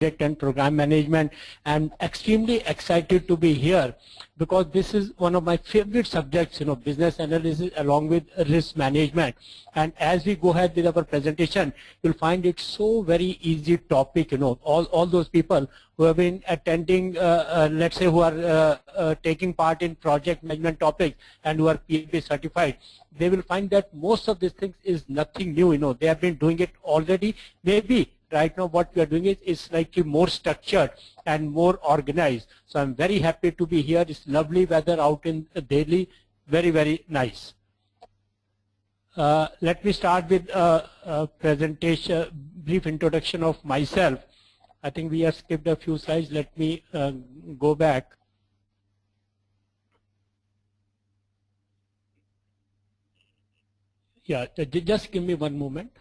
project and program management. I'm extremely excited to be here because this is one of my favorite subjects, business analysis along with risk management. And as we go ahead with our presentation, you'll find it so very easy topic, all those people who have been attending, let's say who are taking part in project management topics and who are PMP certified, they will find that most of these things is nothing new, they have been doing it already. Maybe right now what we are doing is slightly more structured and more organized. So I'm very happy to be here. It's lovely weather out in Delhi, very, very nice. Let me start with a presentation, brief introduction of myself. I think we have skipped a few slides. Let me go back. Yeah, just give me one moment.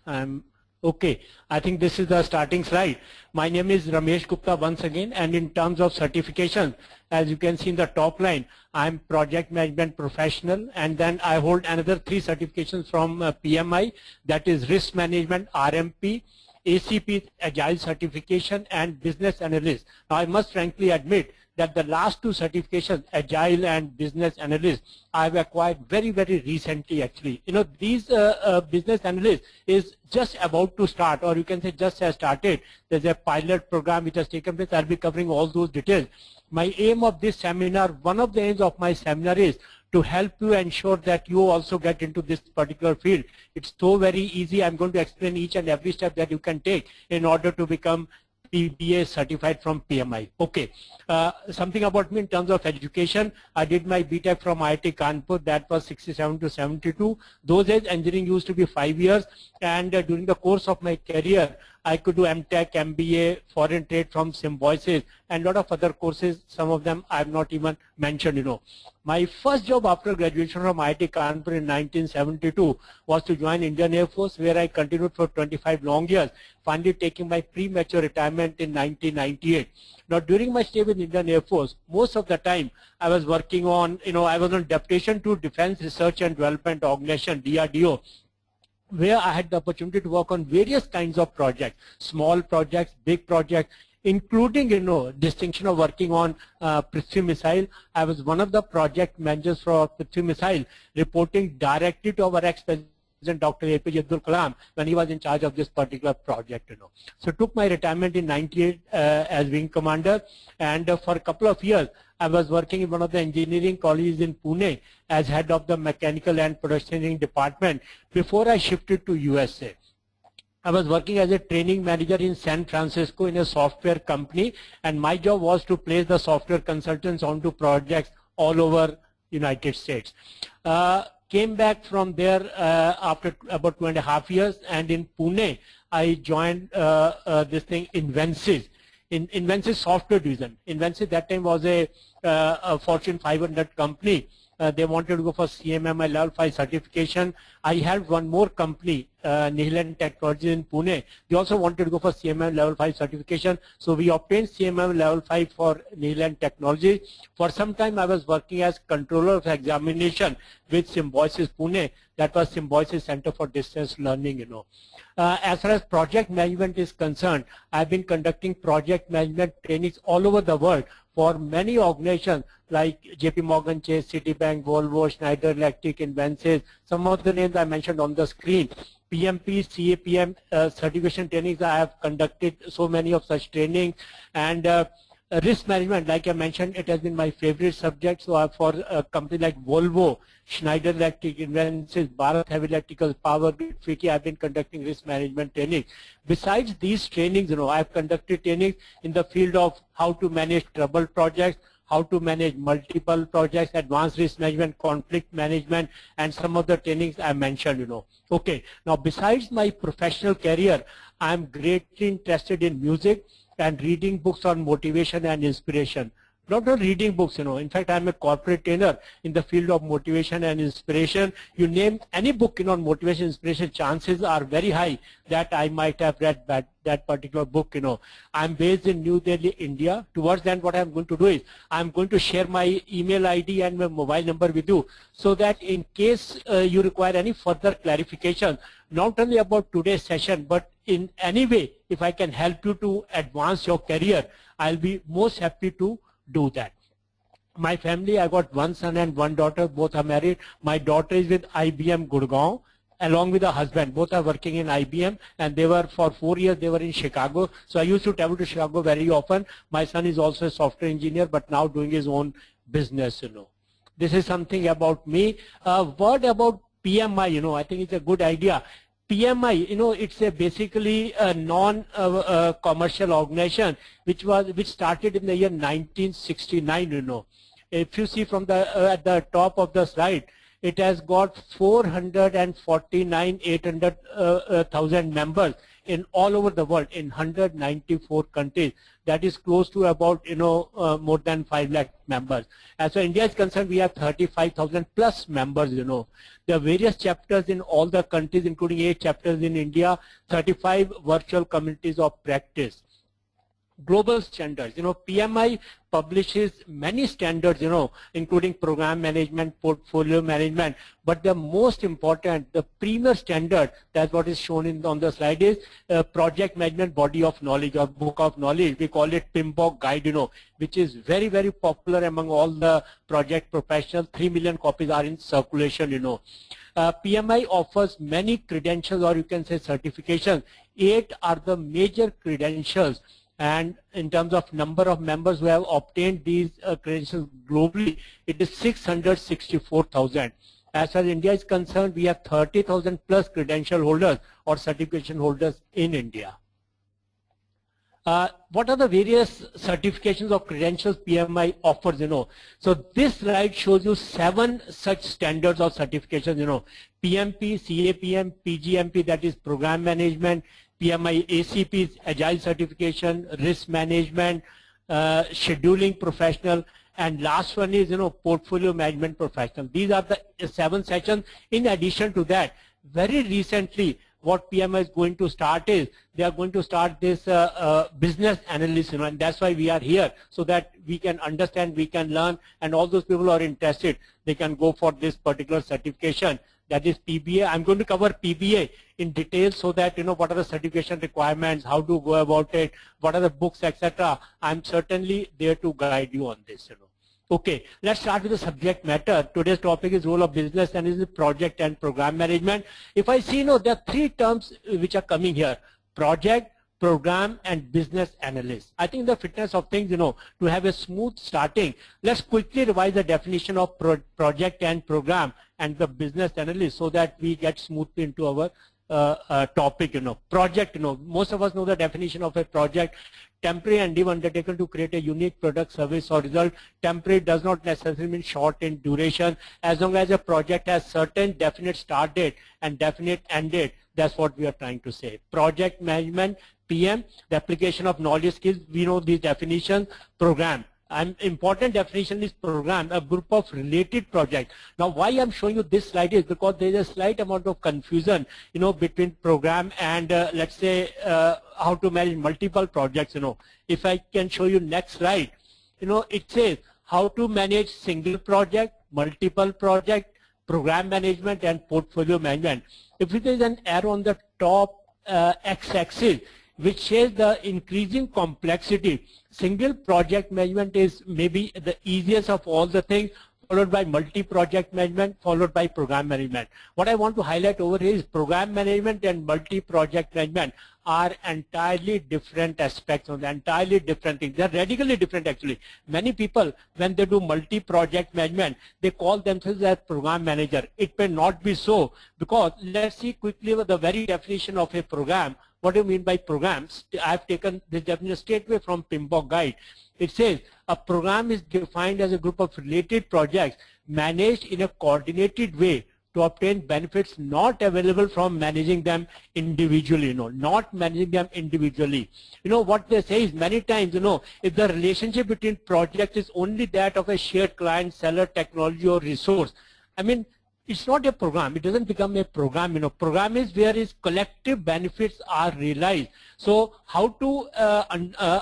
Okay, I think this is the starting slide. My name is Ramesh Gupta once again, and in terms of certification, as you can see in the top line, I'm project management professional, and then I hold another 3 certifications from PMI, that is risk management, RMP, ACP Agile certification, and business analyst. Now I must frankly admit that the last 2 certifications, Agile and Business Analyst, I've acquired very, very recently actually. These business analysts is just about to start, or you can say just has started. There's a pilot program which has taken place. I'll be covering all those details. My aim of this seminar, one of the aims of my seminar is to help you ensure that you also get into this particular field. It's so very easy. I'm going to explain each and every step that you can take in order to become PBA certified from PMI. Okay, something about me in terms of education. I did my BTech from IIT Kanpur. That was 67 to 72. Those days engineering used to be 5 years, and during the course of my career, I could do MTech, MBA, foreign trade from Symbiosis, and a lot of other courses. Some of them I have not even mentioned. My first job after graduation from IIT Kanpur in 1972 was to join Indian Air Force, where I continued for 25 long years, finally taking my premature retirement in 1998. Now, during my stay with Indian Air Force, most of the time I was working on, I was on deputation to Defense Research and Development Organization, DRDO, where I had the opportunity to work on various kinds of projects, small projects, big projects, including, distinction of working on Prithvi missile. I was one of the project managers for Prithvi missile, reporting directly to our ex-president, Dr. APJ Abdul Kalam, when he was in charge of this particular project. So took my retirement in 98 as wing commander, and for a couple of years I was working in one of the engineering colleges in Pune as head of the mechanical and production engineering department before I shifted to USA. I was working as a training manager in San Francisco in a software company, and my job was to place the software consultants onto projects all over United States. Came back from there after about 2.5 years, and in Pune I joined this thing, Invensys. Invensys software division. Invensys that time was a Fortune 500 company. They wanted to go for CMMI level 5 certification. I had one more company, Nihland Technologies in Pune. They also wanted to go for CMMI level 5 certification. So we obtained CMMI level 5 for Nihland Technologies. For some time I was working as controller of examination with Symbiosis Pune. That was Symbiosis Center for Distance Learning, As far as project management is concerned, I've been conducting project management trainings all over the world for many organizations like JP Morgan Chase, Citibank, Volvo, Schneider Electric, Invensys. Some of the names I mentioned on the screen. PMP, CAPM certification trainings, I have conducted so many of such trainings. And risk management, like I mentioned, it has been my favorite subject. So for a company like Volvo, Schneider Electric, Invensys, Bharat Heavy Electricals, Power Grid, FICCI, I've been conducting risk management training. Besides these trainings, I've conducted trainings in the field of how to manage troubled projects, how to manage multiple projects, advanced risk management, conflict management, and some of the trainings I mentioned, Okay, now besides my professional career, I'm greatly interested in music and reading books on motivation and inspiration. Not only reading books, in fact, I'm a corporate trainer in the field of motivation and inspiration. You name any book, on motivation, inspiration, chances are very high that I might have read that particular book, I'm based in New Delhi, India. Towards then, what I'm going to do is, I'm going to share my email ID and my mobile number with you, so that in case you require any further clarification, not only about today's session, but in any way, if I can help you to advance your career, I'll be most happy to do that. My family, I got one son and one daughter, both are married. My daughter is with IBM Gurgaon along with her husband. Both are working in IBM, and they were for 4 years they were in Chicago. So I used to travel to Chicago very often. My son is also a software engineer, but now doing his own business. This is something about me. Word about PMI, I think it's a good idea. PMI, it's basically a non-commercial organization which started in the year 1969. If you see from the at the top of the slide, it has got 449,800,000 members in all over the world in 194 countries. That is close to about more than 5 lakh members. As far as India is concerned, we have 35,000 plus members. There are various chapters in all the countries, including 8 chapters in India, 35 virtual communities of practice. Global standards, PMI publishes many standards, including program management, portfolio management, but the most important, the premier standard, that's what is shown on the slide, is project management body of knowledge or book of knowledge. We call it PMBOK guide, which is very, very popular among all the project professionals. 3 million copies are in circulation, PMI offers many credentials, or you can say certifications. 8 are the major credentials. And in terms of number of members who have obtained these credentials globally, it is 664,000. As far as India is concerned, we have 30,000 plus credential holders or certification holders in India. What are the various certifications of credentials PMI offers? So this slide shows you 7 such standards of certifications. PMP, CAPM, PGMP, that is program management. PMI ACP is Agile certification, risk management, scheduling professional, and last one is portfolio management professional. These are the 7 sections. In addition to that, very recently, what PMI is going to start is they are going to start this business analyst, and that's why we are here, so that we can understand, we can learn, and all those people who are interested, they can go for this particular certification. That is PBA. I'm going to cover PBA in detail, so that what are the certification requirements, how to go about it, what are the books, etc. I'm certainly there to guide you on this. Okay, let's start with the subject matter. Today's topic is role of business analyst, project and program management. If I see, there are 3 terms which are coming here: project, program, and business analyst. I think the fitness of things, to have a smooth starting, let's quickly revise the definition of project and program and the business analyst, so that we get smoothly into our topic. Project, most of us know the definition of a project: temporary endeavor undertaken to create a unique product, service, or result. Temporary does not necessarily mean short in duration. As long as a project has certain definite start date and definite end date, that's what we are trying to say. Project management, PM, the application of knowledge skills, we know these definitions. Program, an important definition is program, a group of related projects. Now, why I'm showing you this slide is because there is a slight amount of confusion, between program and let's say how to manage multiple projects. If I can show you next slide, it says how to manage single project, multiple project, program management, and portfolio management. If there is an arrow on the top x-axis, which says the increasing complexity, single project management is maybe the easiest of all the things, followed by multi-project management, followed by program management. What I want to highlight over here is program management and multi-project management are entirely different aspects of the entirely different things. They're radically different actually. Many people, when they do multi-project management, they call themselves as program manager. It may not be so, because let's see quickly the very definition of a program. What do you mean by programs? I've taken this definition straight away from PMBOK guide. It says a program is defined as a group of related projects managed in a coordinated way to obtain benefits not available from managing them individually, not managing them individually. What they say is many times, if the relationship between projects is only that of a shared client, seller, technology or resource, I mean, it's not a program. It doesn't become a program. Program is where its collective benefits are realized. So how to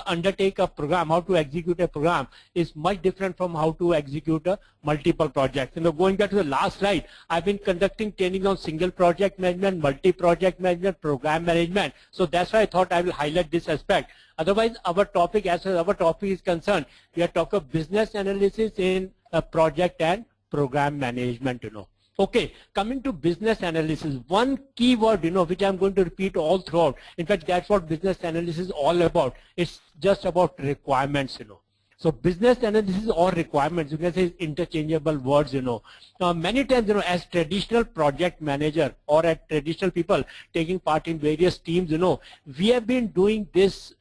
undertake a program, how to execute a program is much different from how to execute multiple projects. Going back to the last slide, I've been conducting training on single project management, multi-project management, program management. So that's why I thought I will highlight this aspect. Otherwise, our topic, as far as our topic is concerned, we are talking of business analysis in project and program management. Okay, coming to business analysis, one key word, which I'm going to repeat all throughout. In fact, that's what business analysis is all about. It's just about requirements, So business analysis or requirements, you can say interchangeable words, Now, many times, as traditional project manager or as traditional people taking part in various teams, we have been doing this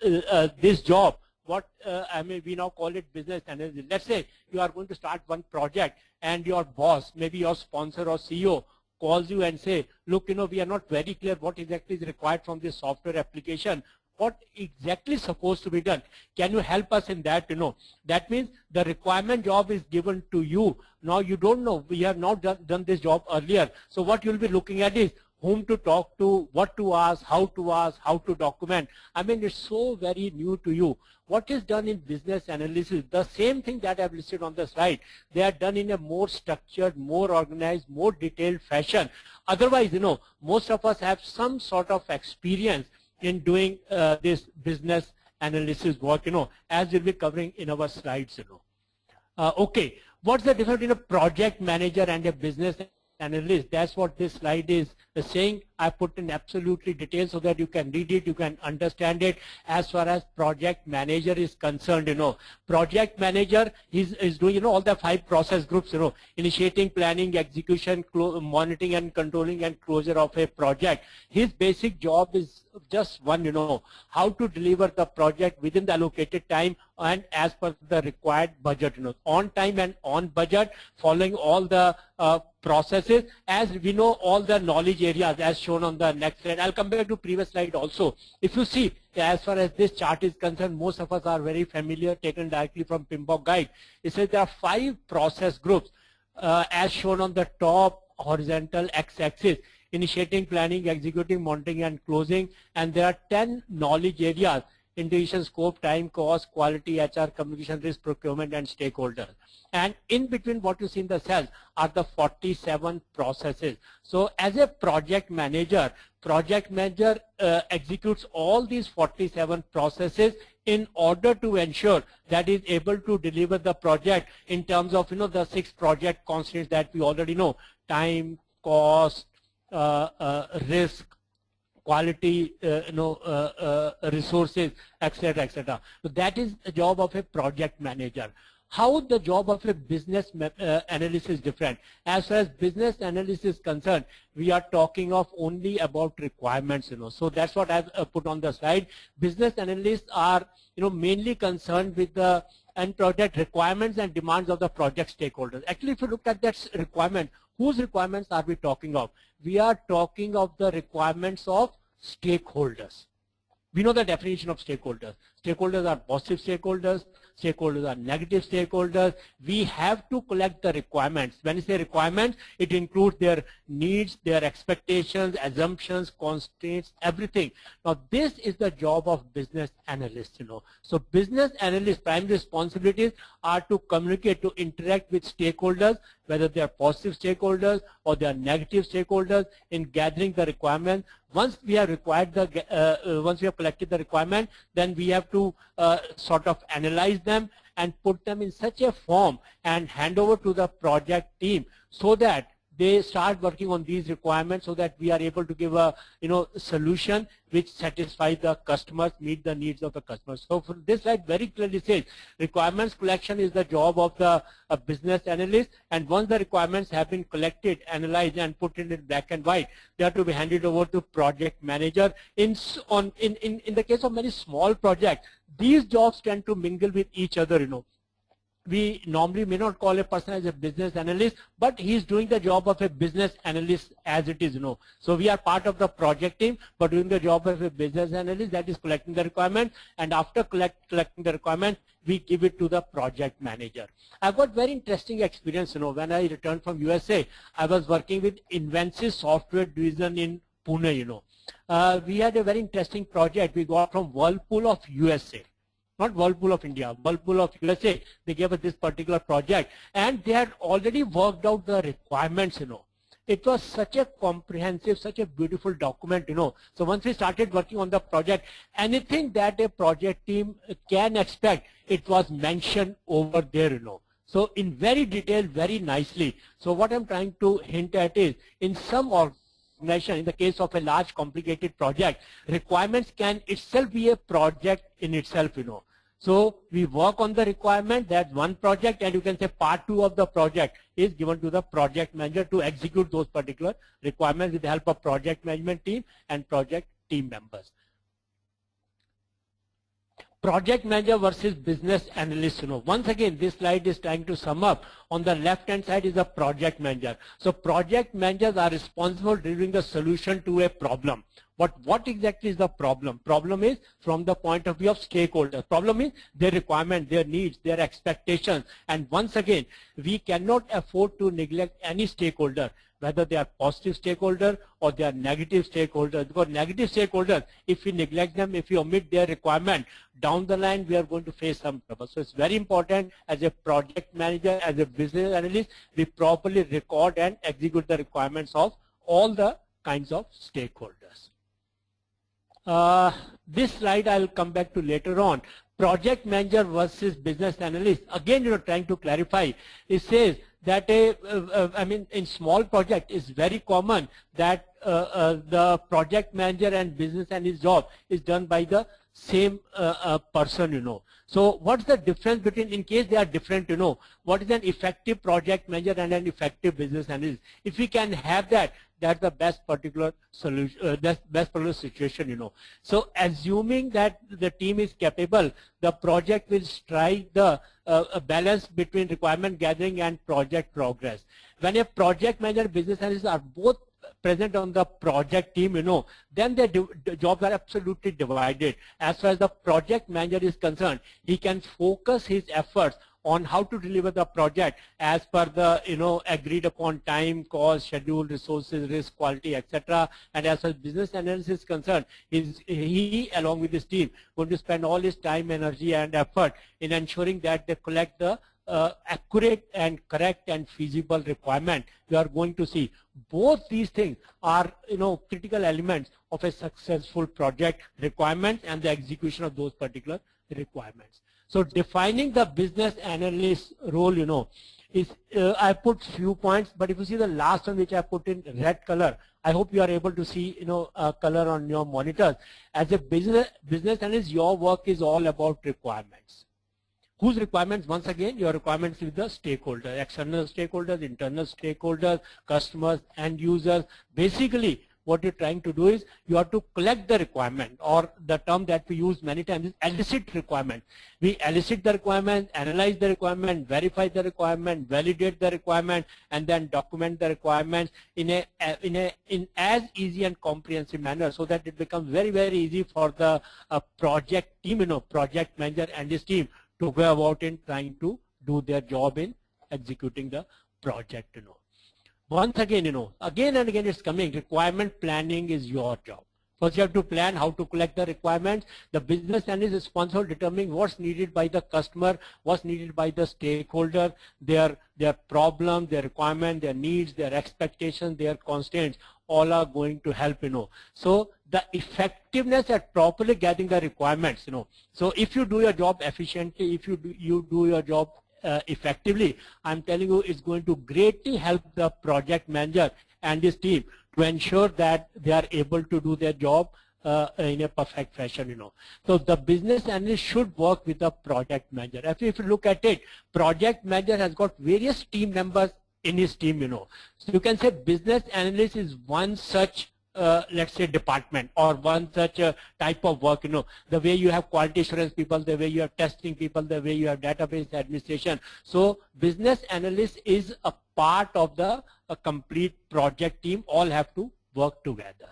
job. We now call it business analysis. Let's say you are going to start one project and your boss, maybe your sponsor or CEO, calls you and say, look, we are not very clear what exactly is required from this software application. What exactly is supposed to be done? Can you help us in that? That means the requirement job is given to you. Now you don't know. We have not done this job earlier. So what you'll be looking at is whom to talk to, what to ask, how to document. I mean, it's so very new to you. What is done in business analysis, the same thing that I've listed on the slide, they are done in a more structured, more organized, more detailed fashion. Otherwise, most of us have some sort of experience in doing this business analysis work, as we'll be covering in our slides, Okay, what's the difference between a project manager and a business analyst? That's what this slide is saying. I put in absolutely detail so that you can read it, you can understand it. As far as project manager is concerned, project manager is doing, all the 5 process groups, initiating, planning, execution, monitoring and controlling and closure of a project. His basic job is just one, how to deliver the project within the allocated time and as per the required budget, on time and on budget, following all the processes, as we know all the knowledge areas as shown on the next slide. I'll come back to previous slide also. If you see, as far as this chart is concerned, most of us are very familiar, taken directly from PMBOK guide. It says there are 5 process groups as shown on the top horizontal x-axis: initiating, planning, executing, monitoring and closing. And there are 10 knowledge areas: integration, scope, time, cost, quality, HR, communication, risk, procurement and stakeholders. And in between what you see in the cells are the 47 processes. So as a project manager executes all these 47 processes in order to ensure that is able to deliver the project in terms of the 6 project constraints that we already know: time, cost, risk, quality, resources, etc., etc. So that is the job of a project manager. How the job of a business analyst is different? As far as business analyst is concerned, we are talking of only about requirements, So that's what I've put on the slide. Business analysts are, mainly concerned with the end project requirements and demands of the project stakeholders. Actually, if you look at that requirement, whose requirements are we talking of? We are talking of the requirements of stakeholders. We know the definition of stakeholders. Stakeholders are positive stakeholders. Stakeholders are negative stakeholders. We have to collect the requirements. When you say requirements, it includes their needs, their expectations, assumptions, constraints, everything. Now, this is the job of business analysts, So business analysts' primary responsibilities are to communicate, to interact with stakeholders, whether they are positive stakeholders or they are negative stakeholders, in gathering the requirements. Once we have once we have collected the requirement, then we have to sort of analyze them and put them in such a form and hand over to the project team so that they start working on these requirements, so that we are able to give a solution which satisfies the customers, meet the needs of the customers. So for this slide very clearly says requirements collection is the job of the business analyst, and once the requirements have been collected, analyzed and put in black and white, they are to be handed over to project manager. In the case of many small projects, these jobs tend to mingle with each other, we normally may not call a person as a business analyst, but he's doing the job of a business analyst as it is, So we are part of the project team, but doing the job of a business analyst, that is collecting the requirement, and after collecting the requirement, we give it to the project manager. I've got very interesting experience, when I returned from USA, I was working with Invensys Software Division in Pune, we had a very interesting project we got from Whirlpool of USA. Not Whirlpool of India, Whirlpool of USA. They gave us this particular project, and they had already worked out the requirements, It was such a comprehensive, such a beautiful document, So once we started working on the project, anything that a project team can expect, it was mentioned over there, So in very detail, very nicely. So what I'm trying to hint at is, in some organization, in the case of a large complicated project, requirements can itself be a project in itself, So we work on the requirement, that's one project, and you can say part 2 of the project is given to the project manager to execute those particular requirements with the help of project management team and project team members. Project manager versus business analyst, Once again, this slide is trying to sum up. On the left-hand side is the project manager. So project managers are responsible for delivering the solution to a problem. But what exactly is the problem? Problem is from the point of view of stakeholders. Problem is their requirement, their needs, their expectations. And once again, we cannot afford to neglect any stakeholder, whether they are positive stakeholder or they are negative stakeholders. Because negative stakeholders, if we neglect them, if we omit their requirement, down the line we are going to face some trouble. So it's very important as a project manager, as a business analyst, we properly record and execute the requirements of all the kinds of stakeholders. This slide I'll come back to later on. Project manager versus business analyst. Again, trying to clarify. It says that in small project it's very common that the project manager and business analyst job is done by the same person, So what's the difference between, in case they are different, what is an effective project manager and an effective business analyst? If we can have that, that's the best particular solution, best particular situation, So assuming that the team is capable, the project will strike the balance between requirement gathering and project progress. When a project manager and business analyst are both present on the project team, then their jobs are absolutely divided. As far as the project manager is concerned, he can focus his efforts on how to deliver the project as per the agreed upon time, cost, schedule, resources, risk, quality, etc. And as far as business analyst is concerned, he along with his team going to spend all his time, energy, and effort in ensuring that they collect the accurate and correct and feasible requirement. You are going to see both these things are critical elements of a successful project, requirement and the execution of those particular requirements. So defining the business analyst role, is I put few points, but if you see the last one which I put in red color, I hope you are able to see color on your monitors. As a business analyst, your work is all about requirements. Whose requirements? Once again, your requirements with the stakeholders, external stakeholders, internal stakeholders, customers, end users. Basically, what you're trying to do is you have to collect the requirement, or the term that we use many times is elicit requirement. We elicit the requirement, analyze the requirement, verify the requirement, validate the requirement, and then document the requirements in as easy and comprehensive manner, so that it becomes very, very easy for the project team, project manager and his team to go about in trying to do their job in executing the project, Once again, again and again it's coming, requirement planning is your job. First you have to plan how to collect the requirements. The business analyst is responsible for determining what's needed by the customer, what's needed by the stakeholder, their problem, their requirement, their needs, their expectations, their constraints, all are going to help, So the effectiveness at properly gathering the requirements, So if you do your job efficiently, if you do your job effectively, I'm telling you it's going to greatly help the project manager and his team to ensure that they are able to do their job in a perfect fashion, So the business analyst should work with the project manager. If you look at it, project manager has got various team members in his team, So you can say business analyst is one such let's say department or one such type of work, the way you have quality assurance people, the way you have testing people, the way you have database administration. So business analyst is a part of the complete project team, all have to work together.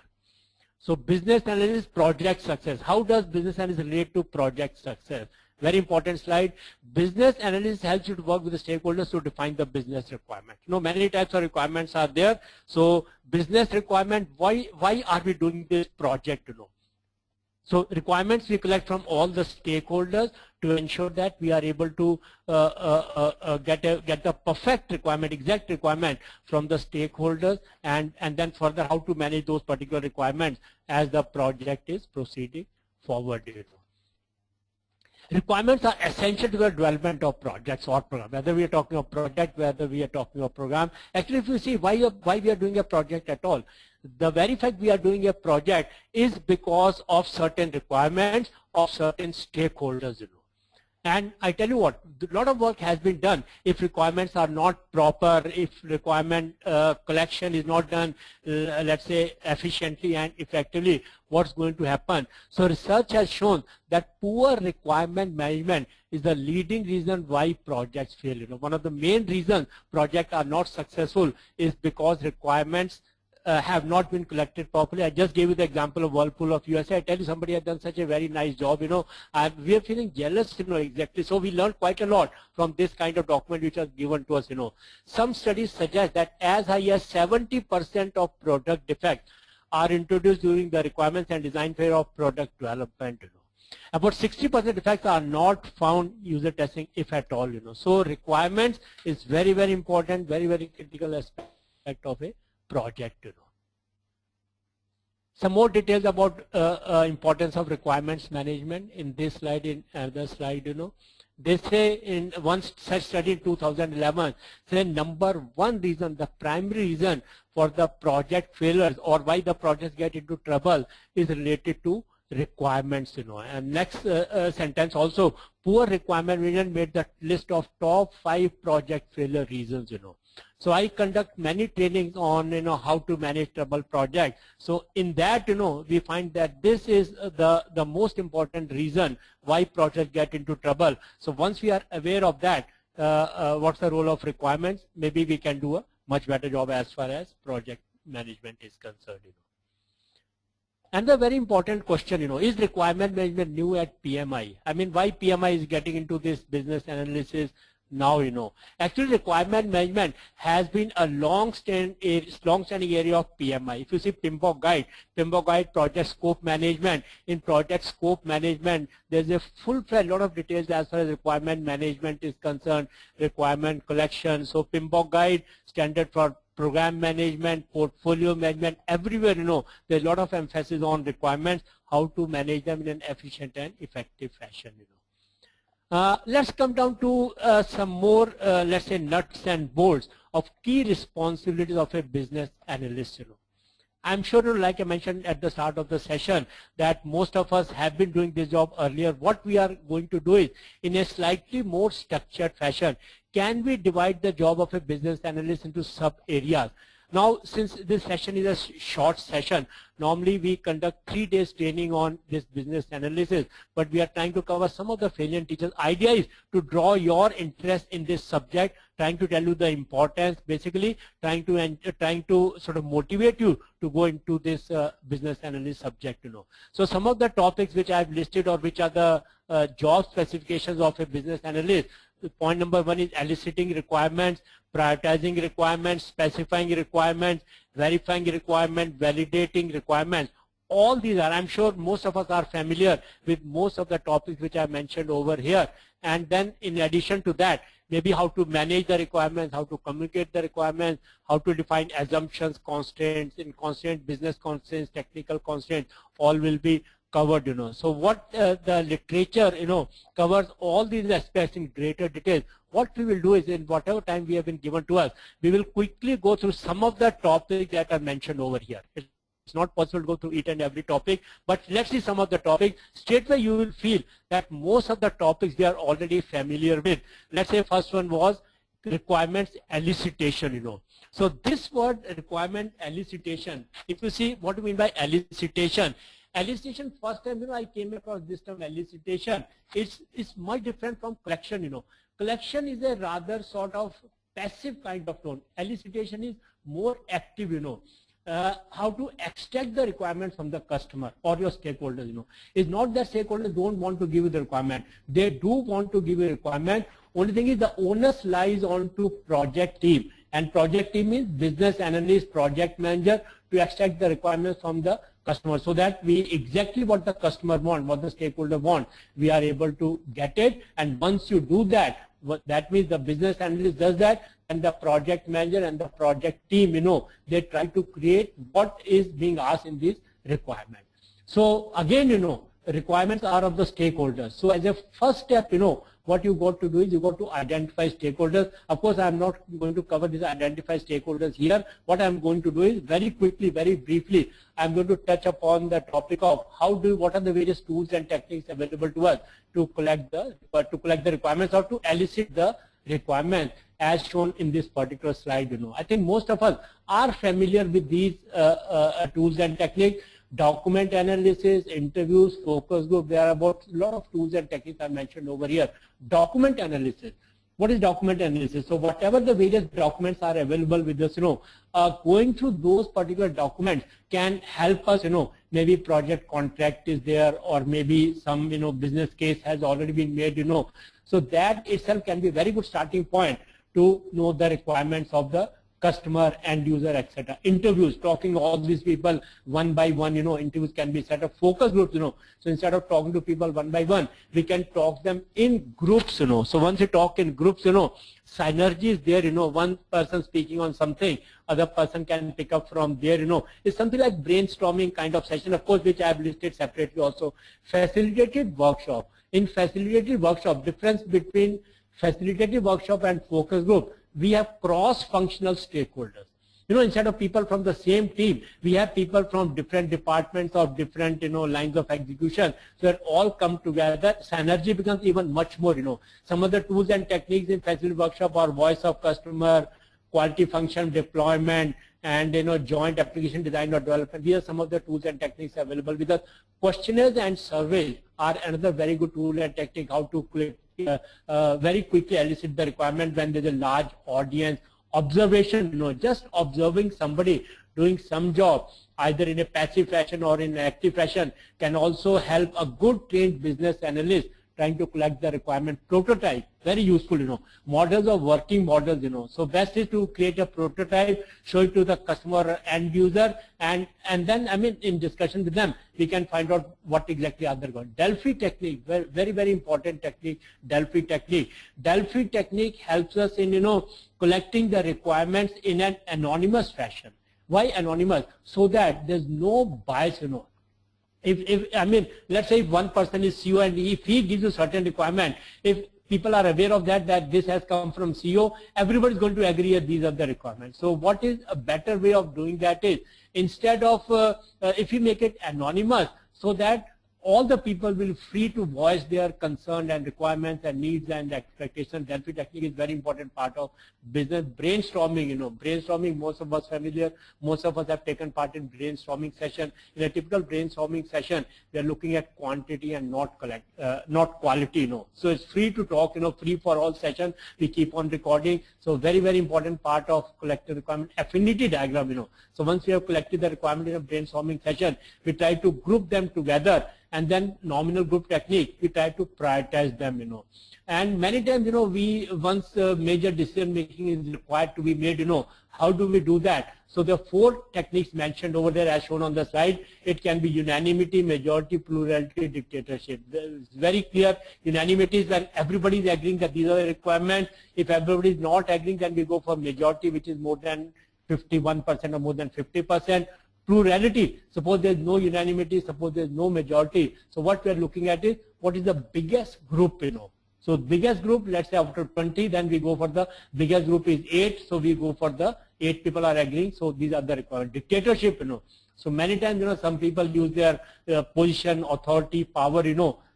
So business analyst, project success. How does business analyst relate to project success? Very important slide. Business analyst helps you to work with the stakeholders to define the business requirement. Many types of requirements are there. So business requirement, why are we doing this project? So requirements we collect from all the stakeholders to ensure that we are able to get the perfect requirement, exact requirement from the stakeholders, and then further how to manage those particular requirements as the project is proceeding forward. Requirements are essential to the development of projects or program. Whether we are talking of project, whether we are talking of program. Actually, if you see why we are doing a project at all, the very fact we are doing a project is because of certain requirements of certain stakeholders. And I tell you what, a lot of work has been done. If requirements are not proper, if requirement collection is not done, let's say, efficiently and effectively, what's going to happen? So research has shown that poor requirement management is the leading reason why projects fail. One of the main reasons projects are not successful is because requirements have not been collected properly. I just gave you the example of Whirlpool of USA. I tell you, somebody has done such a very nice job, and we are feeling jealous, exactly. So we learned quite a lot from this kind of document which was given to us, Some studies suggest that as high as 70% of product defects are introduced during the requirements and design phase of product development, About 60% defects are not found user testing, if at all, So requirements is very, very important, very, very critical aspect of a project. Some more details about importance of requirements management in this slide, in another slide. They say in one such study in 2011, say number one reason, the primary reason for the project failures or why the projects get into trouble is related to requirements. And next sentence also, poor requirement management made the list of top 5 project failure reasons. So I conduct many trainings on how to manage trouble projects. So in that we find that this is the most important reason why projects get into trouble. So once we are aware of that, what's the role of requirements, maybe we can do a much better job as far as project management is concerned. And the very important question, is requirement management new at PMI? I mean, why PMI is getting into this business analysis now? Actually, requirement management has been a long-standing area of PMI. If you see PMBOK guide, project scope management. In project scope management, there's a full-fledged lot of details as far as requirement management is concerned, requirement collection. So PMBOK guide, standard for program management, portfolio management, everywhere, there's a lot of emphasis on requirements, how to manage them in an efficient and effective fashion. Let's come down to some more, let's say, nuts and bolts of key responsibilities of a business analyst. I'm sure, like I mentioned at the start of the session, that most of us have been doing this job earlier. What we are going to do is, in a slightly more structured fashion, can we divide the job of a business analyst into sub-areas? Now, since this session is a short session, normally we conduct 3 days training on this business analysis, but we are trying to cover some of the salient features. Idea is to draw your interest in this subject, trying to tell you the importance, basically trying to sort of motivate you to go into this business analyst subject. So some of the topics which I have listed, or which are the job specifications of a business analyst. Point number 1 is eliciting requirements, prioritizing requirements, specifying requirements, verifying requirements, validating requirements. All these are, I'm sure most of us are familiar with most of the topics which I mentioned over here. And then in addition to that, maybe how to manage the requirements, how to communicate the requirements, how to define assumptions, constraints, business constraints, technical constraints, all will be covered. So what the literature covers all these aspects in greater detail. What we will do is, in whatever time we have been given to us, we will quickly go through some of the topics that are mentioned over here. It's not possible to go through each and every topic, but let's see some of the topics. Straightway you will feel that most of the topics we are already familiar with. Let's say first one was requirements elicitation, So this word requirement elicitation, if you see what do you mean by elicitation? Elicitation, first time, I came across this term elicitation. It's much different from collection, Collection is a rather sort of passive kind of tone. Elicitation is more active, how to extract the requirements from the customer or your stakeholders, It's not that stakeholders don't want to give you the requirement. They do want to give you a requirement. Only thing is the onus lies on to project team. And project team is business analyst, project manager to extract the requirements from the customer so that we exactly what the customer want, what the stakeholder want, we are able to get it. And once you do that, that means the business analyst does that, and the project manager and the project team, they try to create what is being asked in this requirement. So again, requirements are of the stakeholders. So as a first step, what you got to do is you got to identify stakeholders. Of course, I am not going to cover this identify stakeholders here. What I am going to do is very quickly, very briefly, I am going to touch upon the topic of what are the various tools and techniques available to us to collect the requirements or to elicit the requirements as shown in this particular slide. I think most of us are familiar with these tools and techniques. Document analysis, interviews, focus group, there are about a lot of tools and techniques I mentioned over here. Document analysis. What is document analysis? So whatever the various documents are available with us, going through those particular documents can help us, maybe project contract is there or maybe some, business case has already been made, So that itself can be a very good starting point to know the requirements of the customer, end user, etc. Interviews, talking to all these people one by one, interviews can be set up. Focus groups, So instead of talking to people one by one, we can talk them in groups, So once you talk in groups, synergy is there, one person speaking on something, other person can pick up from there, It's something like brainstorming kind of session, of course, which I have listed separately also. Facilitated workshop. In facilitated workshop, difference between facilitated workshop and focus group, we have cross-functional stakeholders. Instead of people from the same team, we have people from different departments or different, lines of execution. So that all come together, synergy becomes even much more, Some of the tools and techniques in facility workshop are voice of customer, quality function deployment, and joint application design or development. These are some of the tools and techniques available with us. Questionnaires and surveys are another very good tool and technique how to very quickly elicit the requirement when there's a large audience. Observation, just observing somebody doing some job either in a passive fashion or in an active fashion can also help a good trained business analyst trying to collect the requirement. Prototype, very useful, models of working models, So best is to create a prototype, show it to the customer end user, and then, in discussion with them, we can find out what exactly are they going. Delphi technique, very, very important technique, Delphi technique. Delphi technique helps us in, collecting the requirements in an anonymous fashion. Why anonymous? So that there's no bias, let's say if one person is CEO and if he gives a certain requirement, if people are aware of that this has come from CEO, everybody is going to agree that these are the requirements. So what is a better way of doing that is, instead of, if you make it anonymous, so that all the people will be free to voice their concern and requirements and needs and expectations. Delphi technique is very important part of business. Brainstorming, brainstorming, most of us familiar, most of us have taken part in brainstorming session. In a typical brainstorming session, we are looking at quantity and not quality, So it's free to talk, free for all session. We keep on recording. So very, very important part of collective requirement. Affinity diagram, So once we have collected the requirement in a brainstorming session, we try to group them together. And then nominal group technique, we try to prioritize them, And many times, once major decision making is required to be made, how do we do that? So there are 4 techniques mentioned over there as shown on the slide. It can be unanimity, majority, plurality, dictatorship. It's very clear. Unanimity is when everybody is agreeing that these are the requirements. If everybody is not agreeing, then we go for majority, which is more than 51% or more than 50%. Plurality, suppose there is no unanimity, suppose there is no majority. So what we are looking at is, what is the biggest group, So biggest group, let's say after 20, then we go for the biggest group is 8, so we go for the 8 people are agreeing, so these are the requirements. Dictatorship, So many times, some people use their position, authority, power,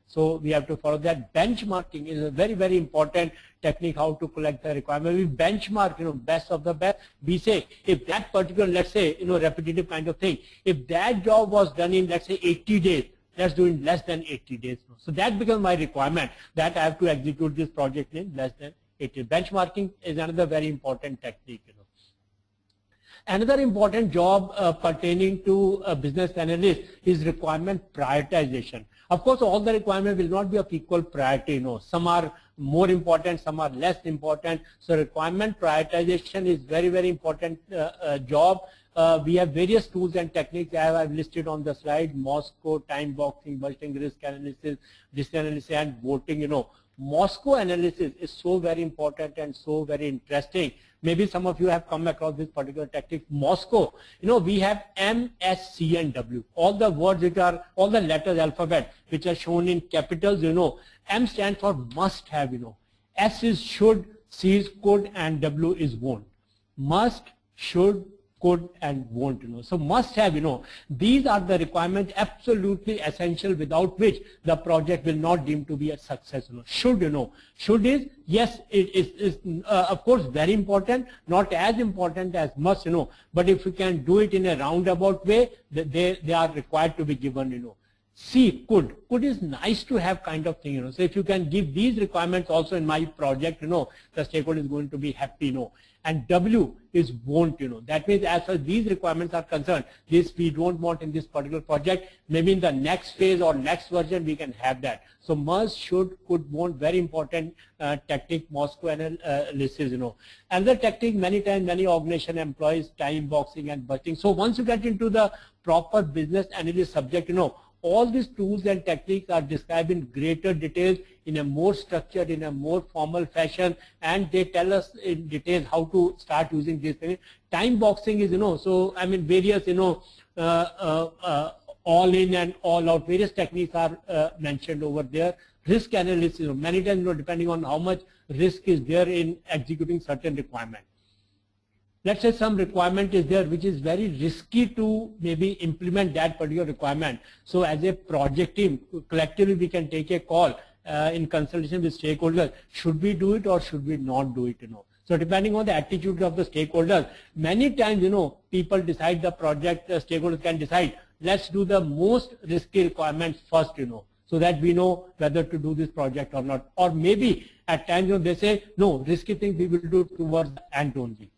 So we have to follow that. Benchmarking is a very, very important technique how to collect the requirement. We benchmark, best of the best. We say if that particular, let's say, repetitive kind of thing, if that job was done in, let's say, 80 days, let's do in less than 80 days. So that becomes my requirement that I have to execute this project in less than 80. Benchmarking is another very important technique. Another important job pertaining to a business analyst is requirement prioritization. Of course, all the requirements will not be of equal priority. Some are more important, some are less important. So requirement prioritization is very, very important job. We have various tools and techniques I've listed on the slide: Moscow, time boxing, budgeting, risk analysis, analysis, and voting. Moscow analysis is so very important and so very interesting. Maybe some of you have come across this particular technique. Moscow, we have M, S, C, and W. All the words which are, all the letters, alphabet, which are shown in capitals, M stands for must have, S is should, C is could, and W is won't. Must, should, could, and won't. So must have, these are the requirements absolutely essential, without which the project will not deem to be a success. Should, should is, yes, it is of course very important, not as important as must, but if you can do it in a roundabout way, they are required to be given, C, could is nice to have kind of thing, So if you can give these requirements also in my project, the stakeholder is going to be happy, And W is won't, That means as far as these requirements are concerned, this we don't want in this particular project. Maybe in the next phase or next version we can have that. So must, should, could, won't, very important technique, Moscow analysis, Another technique, many times many organization employs time boxing and budgeting. So once you get into the proper business analyst subject, all these tools and techniques are described in greater detail, in a more structured, in a more formal fashion, and they tell us in detail how to start using this thing. Time boxing is, so I mean various, all in and all out, various techniques are mentioned over there. Risk analysis, many times, depending on how much risk is there in executing certain requirement. Let's say some requirement is there which is very risky to maybe implement that particular requirement. So as a project team, collectively we can take a call in consultation with stakeholders. Should we do it or should we not do it? So depending on the attitude of the stakeholders, many times, people decide the project, stakeholders can decide, let's do the most risky requirements first, so that we know whether to do this project or not. Or maybe at times, they say, no, risky things we will do towards the end only.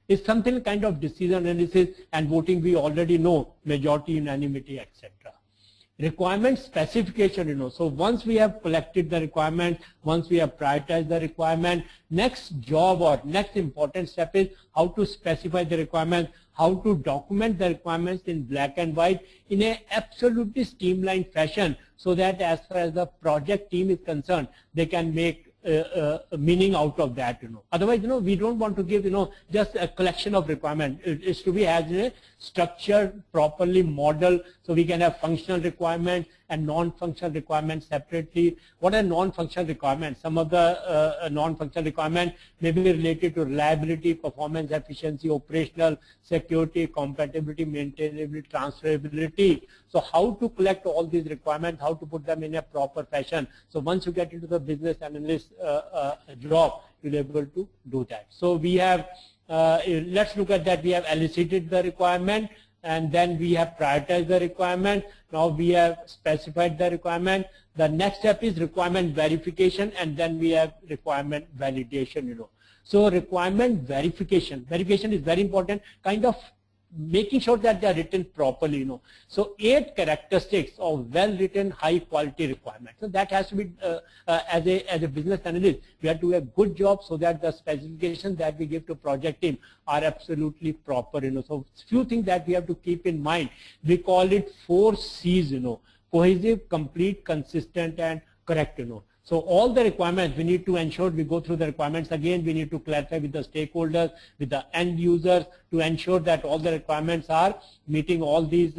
It's something kind of decision analysis and voting we already know, majority, unanimity, etc. Requirement specification, so once we have collected the requirement, once we have prioritized the requirement, next job or next important step is how to specify the requirement, how to document the requirements in black and white in a absolutely streamlined fashion, so that as far as the project team is concerned, they can make meaning out of that, Otherwise, we don't want to give, just a collection of requirements. It is to be as a structured, properly modeled, so we can have functional requirements and non-functional requirements separately. What are non-functional requirements? Some of the non-functional requirements may be related to reliability, performance, efficiency, operational, security, compatibility, maintainability, transferability. So how to collect all these requirements, how to put them in a proper fashion. So once you get into the business analyst job, you'll be able to do that. So we have, let's look at that. We have elicited the requirement, and then we have prioritized the requirement. Now we have specified the requirement. The next step is requirement verification, and then we have requirement validation, So requirement verification is very important, kind of making sure that they are written properly, So 8 characteristics of well-written, high-quality requirements. So that has to be, as a business analyst, we have to do a good job so that the specifications that we give to project team are absolutely proper, So few things that we have to keep in mind. We call it 4 C's, cohesive, complete, consistent, and correct, So all the requirements, we need to ensure we go through the requirements again. We need to clarify with the stakeholders, with the end users, to ensure that all the requirements are meeting all these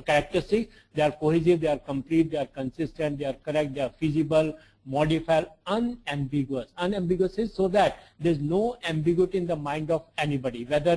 characteristics. They are cohesive, they are complete, they are consistent, they are correct, they are feasible, modifiable, unambiguous. Unambiguous is so that there is no ambiguity in the mind of anybody. Whether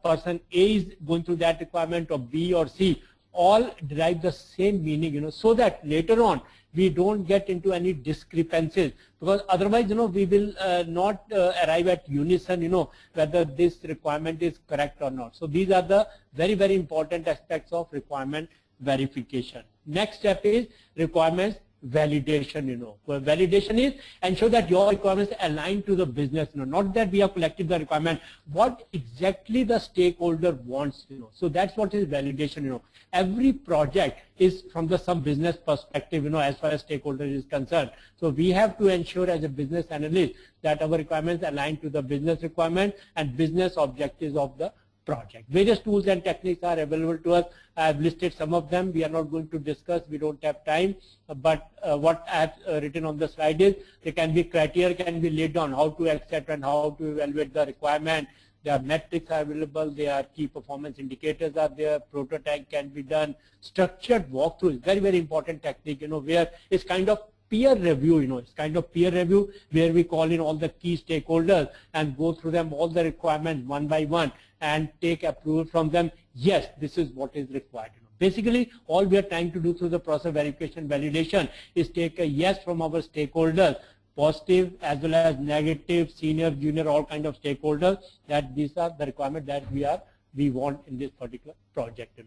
person A is going through that requirement or B or C, all derive the same meaning, so that later on we don't get into any discrepancies, because otherwise, we will not arrive at unison, whether this requirement is correct or not. So these are the very, very important aspects of requirement verification. Next step is requirements validation. Well, validation is ensure that your requirements align to the business, not that we have collected the requirement, what exactly the stakeholder wants, So that's what is validation, Every project is from some business perspective, as far as stakeholder is concerned. So we have to ensure as a business analyst that our requirements align to the business requirement and business objectives of the project. Various tools and techniques are available to us. I have listed some of them. We are not going to discuss. We don't have time. But what I have written on the slide is there can be criteria can be laid down how to accept and how to evaluate the requirement. There are metrics are available. There are key performance indicators are there. Prototype can be done. Structured walkthrough is very, very important technique, where it's kind of peer review, it's kind of peer review where we call in all the key stakeholders and go through them all the requirements one by one and take approval from them. Yes, this is what is required. Basically, all we are trying to do through the process verification validation is take a yes from our stakeholders, positive as well as negative, senior, junior, all kind of stakeholders, that these are the requirements that we want in this particular project.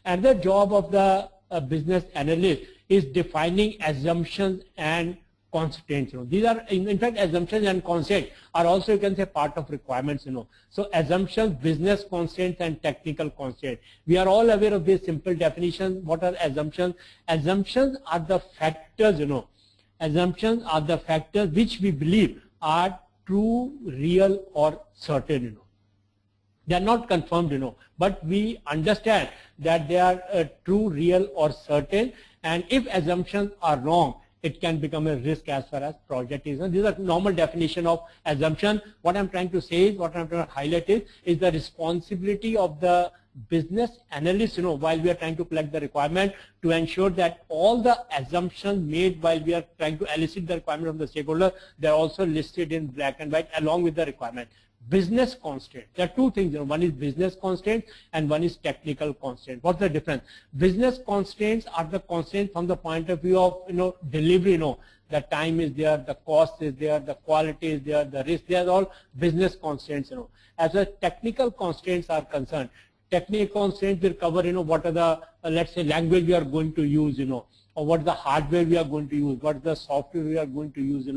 And the job of the business analyst is defining assumptions and constraints. These are, in fact, assumptions and constraints are also, you can say, part of requirements. So assumptions, business constraints, and technical constraints. We are all aware of this simple definition. What are assumptions? Assumptions are the factors. Assumptions are the factors which we believe are true, real, or certain. They are not confirmed, but we understand that they are true, real, or certain. And if assumptions are wrong, it can become a risk as far as project is. These are normal definition of assumption. What I'm trying to say is, what I'm trying to highlight is the responsibility of the business analyst, while we are trying to collect the requirement, to ensure that all the assumptions made while we are trying to elicit the requirement of the stakeholder, they're also listed in black and white along with the requirement. Business constraint. There are two things. One is business constraint and one is technical constraint. What's the difference? Business constraints are the constraints from the point of view of delivery. The time is there, the cost is there, the quality is there, the risk. They are all business constraints. As far as technical constraints are concerned, technical constraints will cover what are the let's say language we are going to use, or what is the hardware we are going to use, what is the software we are going to use,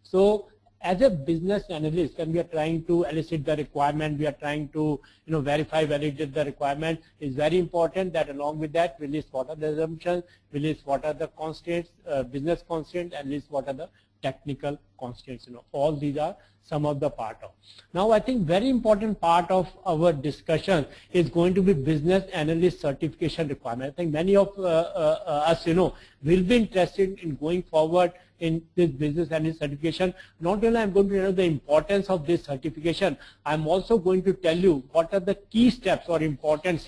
So as a business analyst, when we are trying to elicit the requirement, we are trying to verify, validate the requirement, it's very important that along with that we list what are the assumptions, we list what are the constraints, business constraints, and list what are the technical constraints. All these are some of the part of. Now I think very important part of our discussion is going to be business analyst certification requirement. I think many of us will be interested in going forward in this business analyst certification. Not only I'm going to know the importance of this certification, I'm also going to tell you what are the key steps or important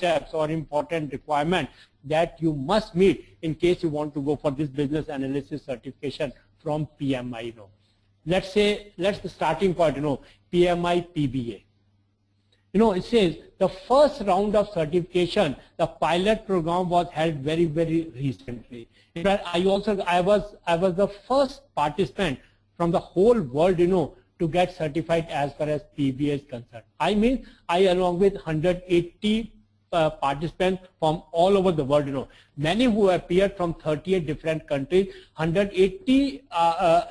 requirements that you must meet in case you want to go for this business analysis certification from PMI. Let's say, the starting point, PMI-PBA. It says the first round of certification, the pilot program was held very, very recently. In fact, I was the first participant from the whole world, to get certified as far as PBA is concerned. I mean, I along with 180 participants from all over the world, many who appeared from 38 different countries. 180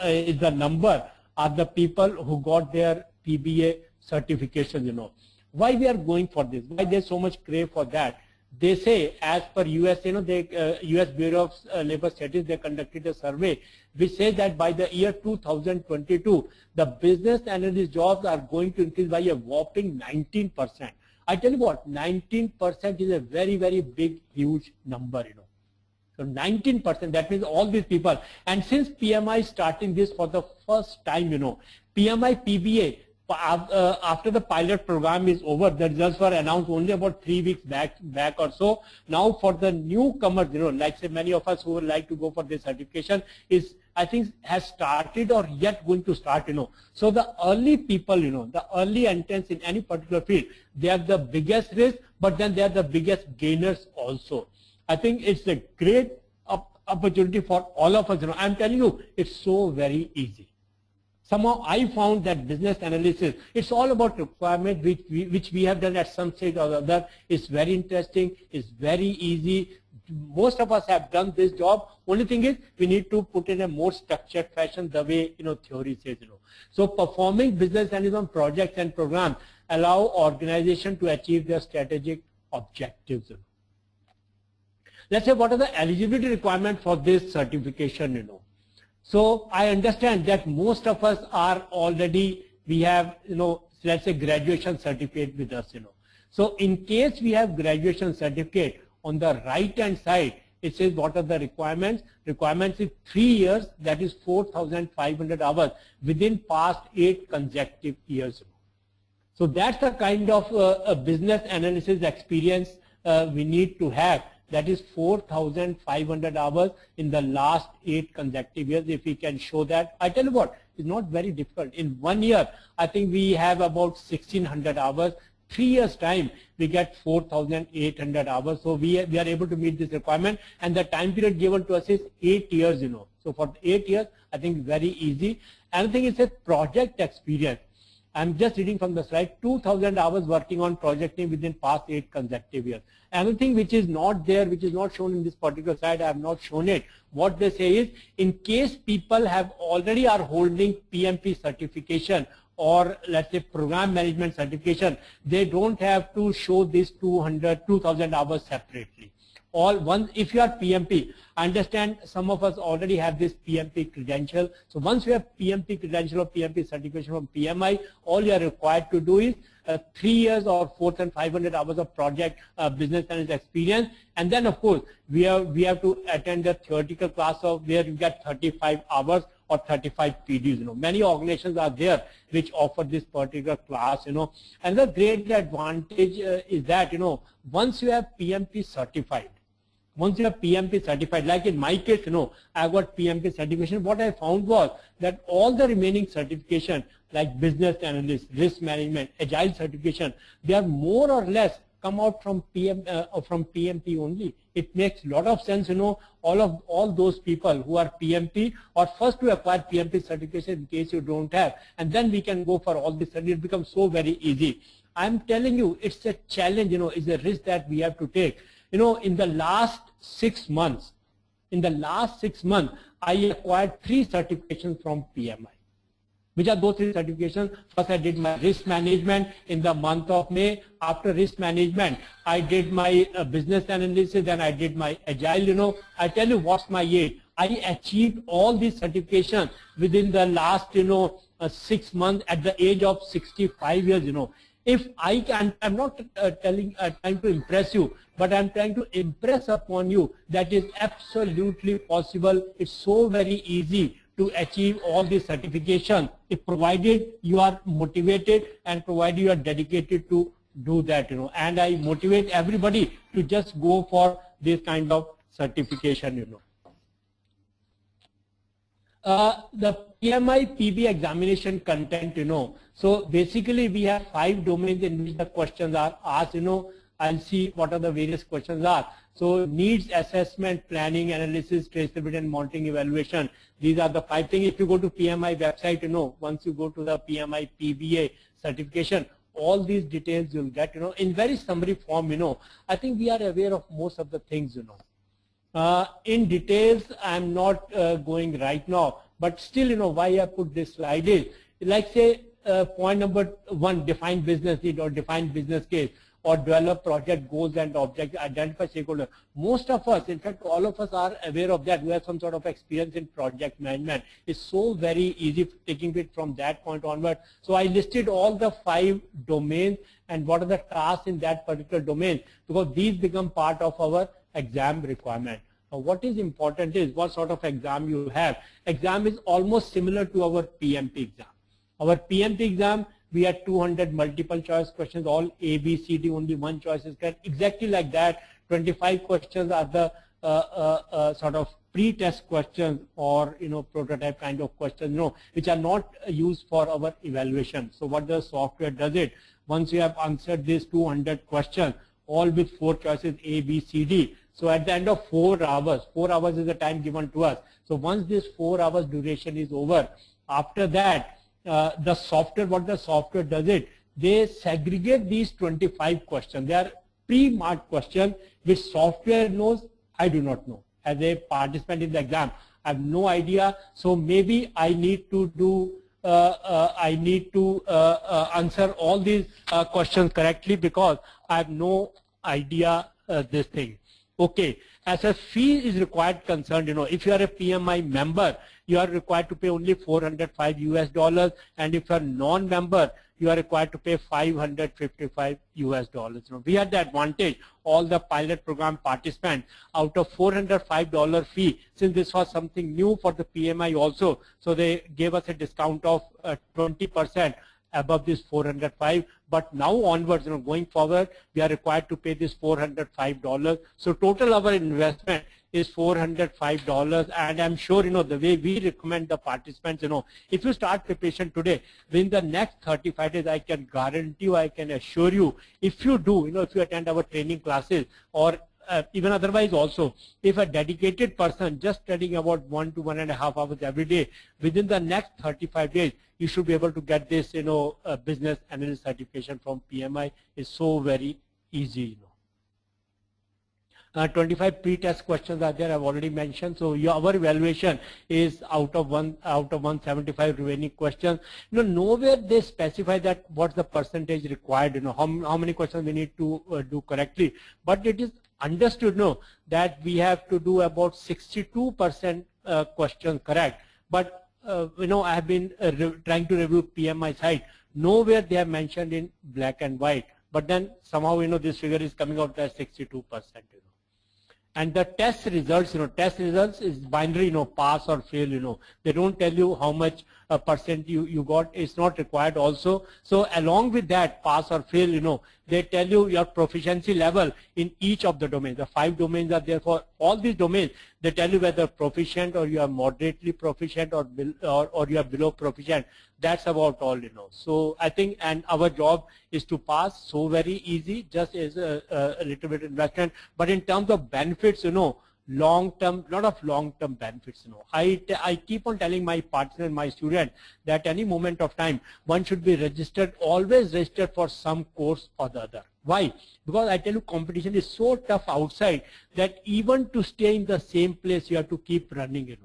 is the number are the people who got their PBA certification. Why we are going for this? Why there's so much crave for that? They say, as per US, US Bureau of Labor Statistics, they conducted a survey which says that by the year 2022, the business analyst jobs are going to increase by a whopping 19%. I tell you what, 19% is a very, very big, huge number, So 19%, that means all these people. And since PMI is starting this for the first time, PMI-PBA, after the pilot program is over, the results were announced only about 3 weeks back or so. Now for the newcomers, like say many of us who would like to go for this certification, is I think has started or yet going to start, So the early people, the early entrants in any particular field, they are the biggest risk, but then they are the biggest gainers also. I think it's a great opportunity for all of us. I'm telling you, it's so very easy. Somehow I found that business analysis, it's all about requirement which we have done at some stage or other. It's very interesting, it's very easy. Most of us have done this job. Only thing is we need to put in a more structured fashion the way theory says. So performing business analysis projects and programs allow organization to achieve their strategic objectives. Let's say what are the eligibility requirements for this certification. So I understand that most of us are already, we have let's say graduation certificate with us. So in case we have graduation certificate, on the right hand side it says what are the requirements. Requirements is 3 years, that is 4,500 hours within past 8 consecutive years. So that's the kind of a business analysis experience we need to have. That is 4,500 hours in the last 8 consecutive years. If we can show that, I tell you what, it's not very difficult. In 1 year, I think we have about 1,600 hours. 3 years time, we get 4,800 hours. So we are able to meet this requirement, and the time period given to us is 8 years. So for 8 years, I think very easy. Another thing is a project experience. I'm just reading from the slide, 2,000 hours working on project team within past 8 consecutive years. Another thing which is not there, which is not shown in this particular slide, I have not shown it. What they say is, in case people have already are holding PMP certification or let's say program management certification, they don't have to show this 2,000 hours separately. If you are PMP, I understand some of us already have this PMP credential. So once you have PMP credential or PMP certification from PMI, all you are required to do is 3 years or 4,500 hours of project business analyst experience. And then of course, we have to attend a theoretical class of where you get 35 hours or 35 PDs. Many organizations are there which offer this particular class. And the great advantage is that, once you have PMP certified, like in my case, I got PMP certification. What I found was that all the remaining certification like business analyst, risk management, agile certification, they are more or less come out from PMP only. It makes a lot of sense, all those people who are PMP or first to acquire PMP certification in case you don't have, and then we can go for all this, and it becomes so very easy. I'm telling you, it's a challenge, it's a risk that we have to take. In the last 6 months, I acquired 3 certifications from PMI. Which are those 3 certifications? First, I did my risk management in the month of May. After risk management, I did my business analysis, then I did my agile. I tell you what's my age. I achieved all these certifications within the last 6 months at the age of 65 years. If I can, I'm not trying to impress you, but I'm trying to impress upon you that is absolutely possible. It's so very easy to achieve all these certification, if provided you are motivated and provided you are dedicated to do that. And I motivate everybody to just go for this kind of certification. The PMI-PBA examination content, so basically we have 5 domains in which the questions are asked. I'll see what are the various questions are. So needs assessment, planning, analysis, traceability, and monitoring evaluation. These are the 5 things. If you go to PMI website, once you go to the PMI-PBA certification, all these details you'll get, in very summary form, I think we are aware of most of the things, in details, I'm not going right now, but still, why I put this slide is, like say, point number 1, define business need or define business case, or develop project goals and objectives, identify stakeholders. Most of us, in fact, all of us are aware of that. We have some sort of experience in project management. It's so very easy taking it from that point onward. So I listed all the 5 domains and what are the tasks in that particular domain, because these become part of our exam requirement. Now, what is important is what sort of exam you have. Exam is almost similar to our PMP exam. Our PMP exam, we had 200 multiple choice questions, all A, B, C, D, only one choice is correct. Exactly like that, 25 questions are the sort of pre-test questions or prototype kind of questions, which are not used for our evaluation. So what the software does it, once you have answered these 200 questions, all with 4 choices A, B, C, D. So at the end of 4 hours, 4 hours is the time given to us. So once this 4 hours duration is over, after that, the software, what the software does it, they segregate these 25 questions. They are pre-marked questions which software knows, I do not know. As a participant in the exam, I have no idea. So maybe I need to do, answer all these questions correctly because I have no idea this thing. Okay, as a fee is required concerned, if you are a PMI member, you are required to pay only $405 US, and if you are non-member, you are required to pay $555 US. We had the advantage, all the pilot program participants, out of $405 fee, since this was something new for the PMI also, so they gave us a discount of 20% above this 405, but now onwards, going forward, we are required to pay this $405. So total our investment is $405, and I'm sure, the way we recommend the participants, if you start preparation today, within the next 35 days, I can guarantee you, I can assure you, if you do, if you attend our training classes or even otherwise also, if a dedicated person just studying about 1 to 1.5 hours every day, within the next 35 days, you should be able to get this, business analyst certification from PMI. Is so very easy, 25 pre-test questions are there, I've already mentioned. So our evaluation is out of 175 remaining questions. Nowhere they specify that what's the percentage required, how many questions we need to do correctly. But it is understood, that we have to do about 62% questions correct. But I have been trying to review PMI site. Nowhere they have mentioned in black and white. But then somehow, this figure is coming out as 62%. And the test results, test results is binary, pass or fail, They don't tell you how much percent you got. It's not required also. So along with that, pass or fail, they tell you your proficiency level in each of the domains. The 5 domains are there. For all these domains, they tell you whether proficient or you are moderately proficient or you are below proficient. That's about all, So I think, and our job is to pass. So very easy, just as a little bit investment. But in terms of benefits, long-term, lot of long-term benefits. I keep on telling my partner and my students that any moment of time, one should be registered, always registered for some course or the other. Why? Because I tell you, competition is so tough outside that even to stay in the same place, you have to keep running.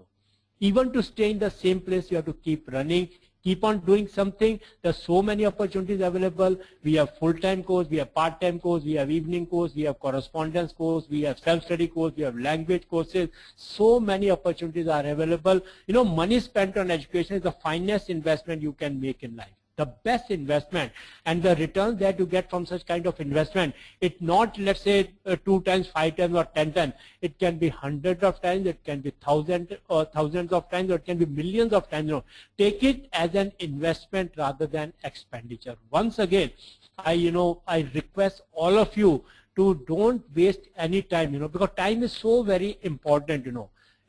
Even to stay in the same place, you have to keep running. Keep on doing something. There's so many opportunities available. We have full-time course, we have part-time course, we have evening course, we have correspondence course, we have self-study course, we have language courses. So many opportunities are available. Money spent on education is the finest investment you can make in life. The best investment, and the returns that you get from such kind of investment, it's not, let's say, 2 times, 5 times, or 10 times. It can be hundreds of times, it can be thousands of times, or it can be millions of times. Take it as an investment rather than expenditure. Once again, I request all of you to don't waste any time, because time is so very important,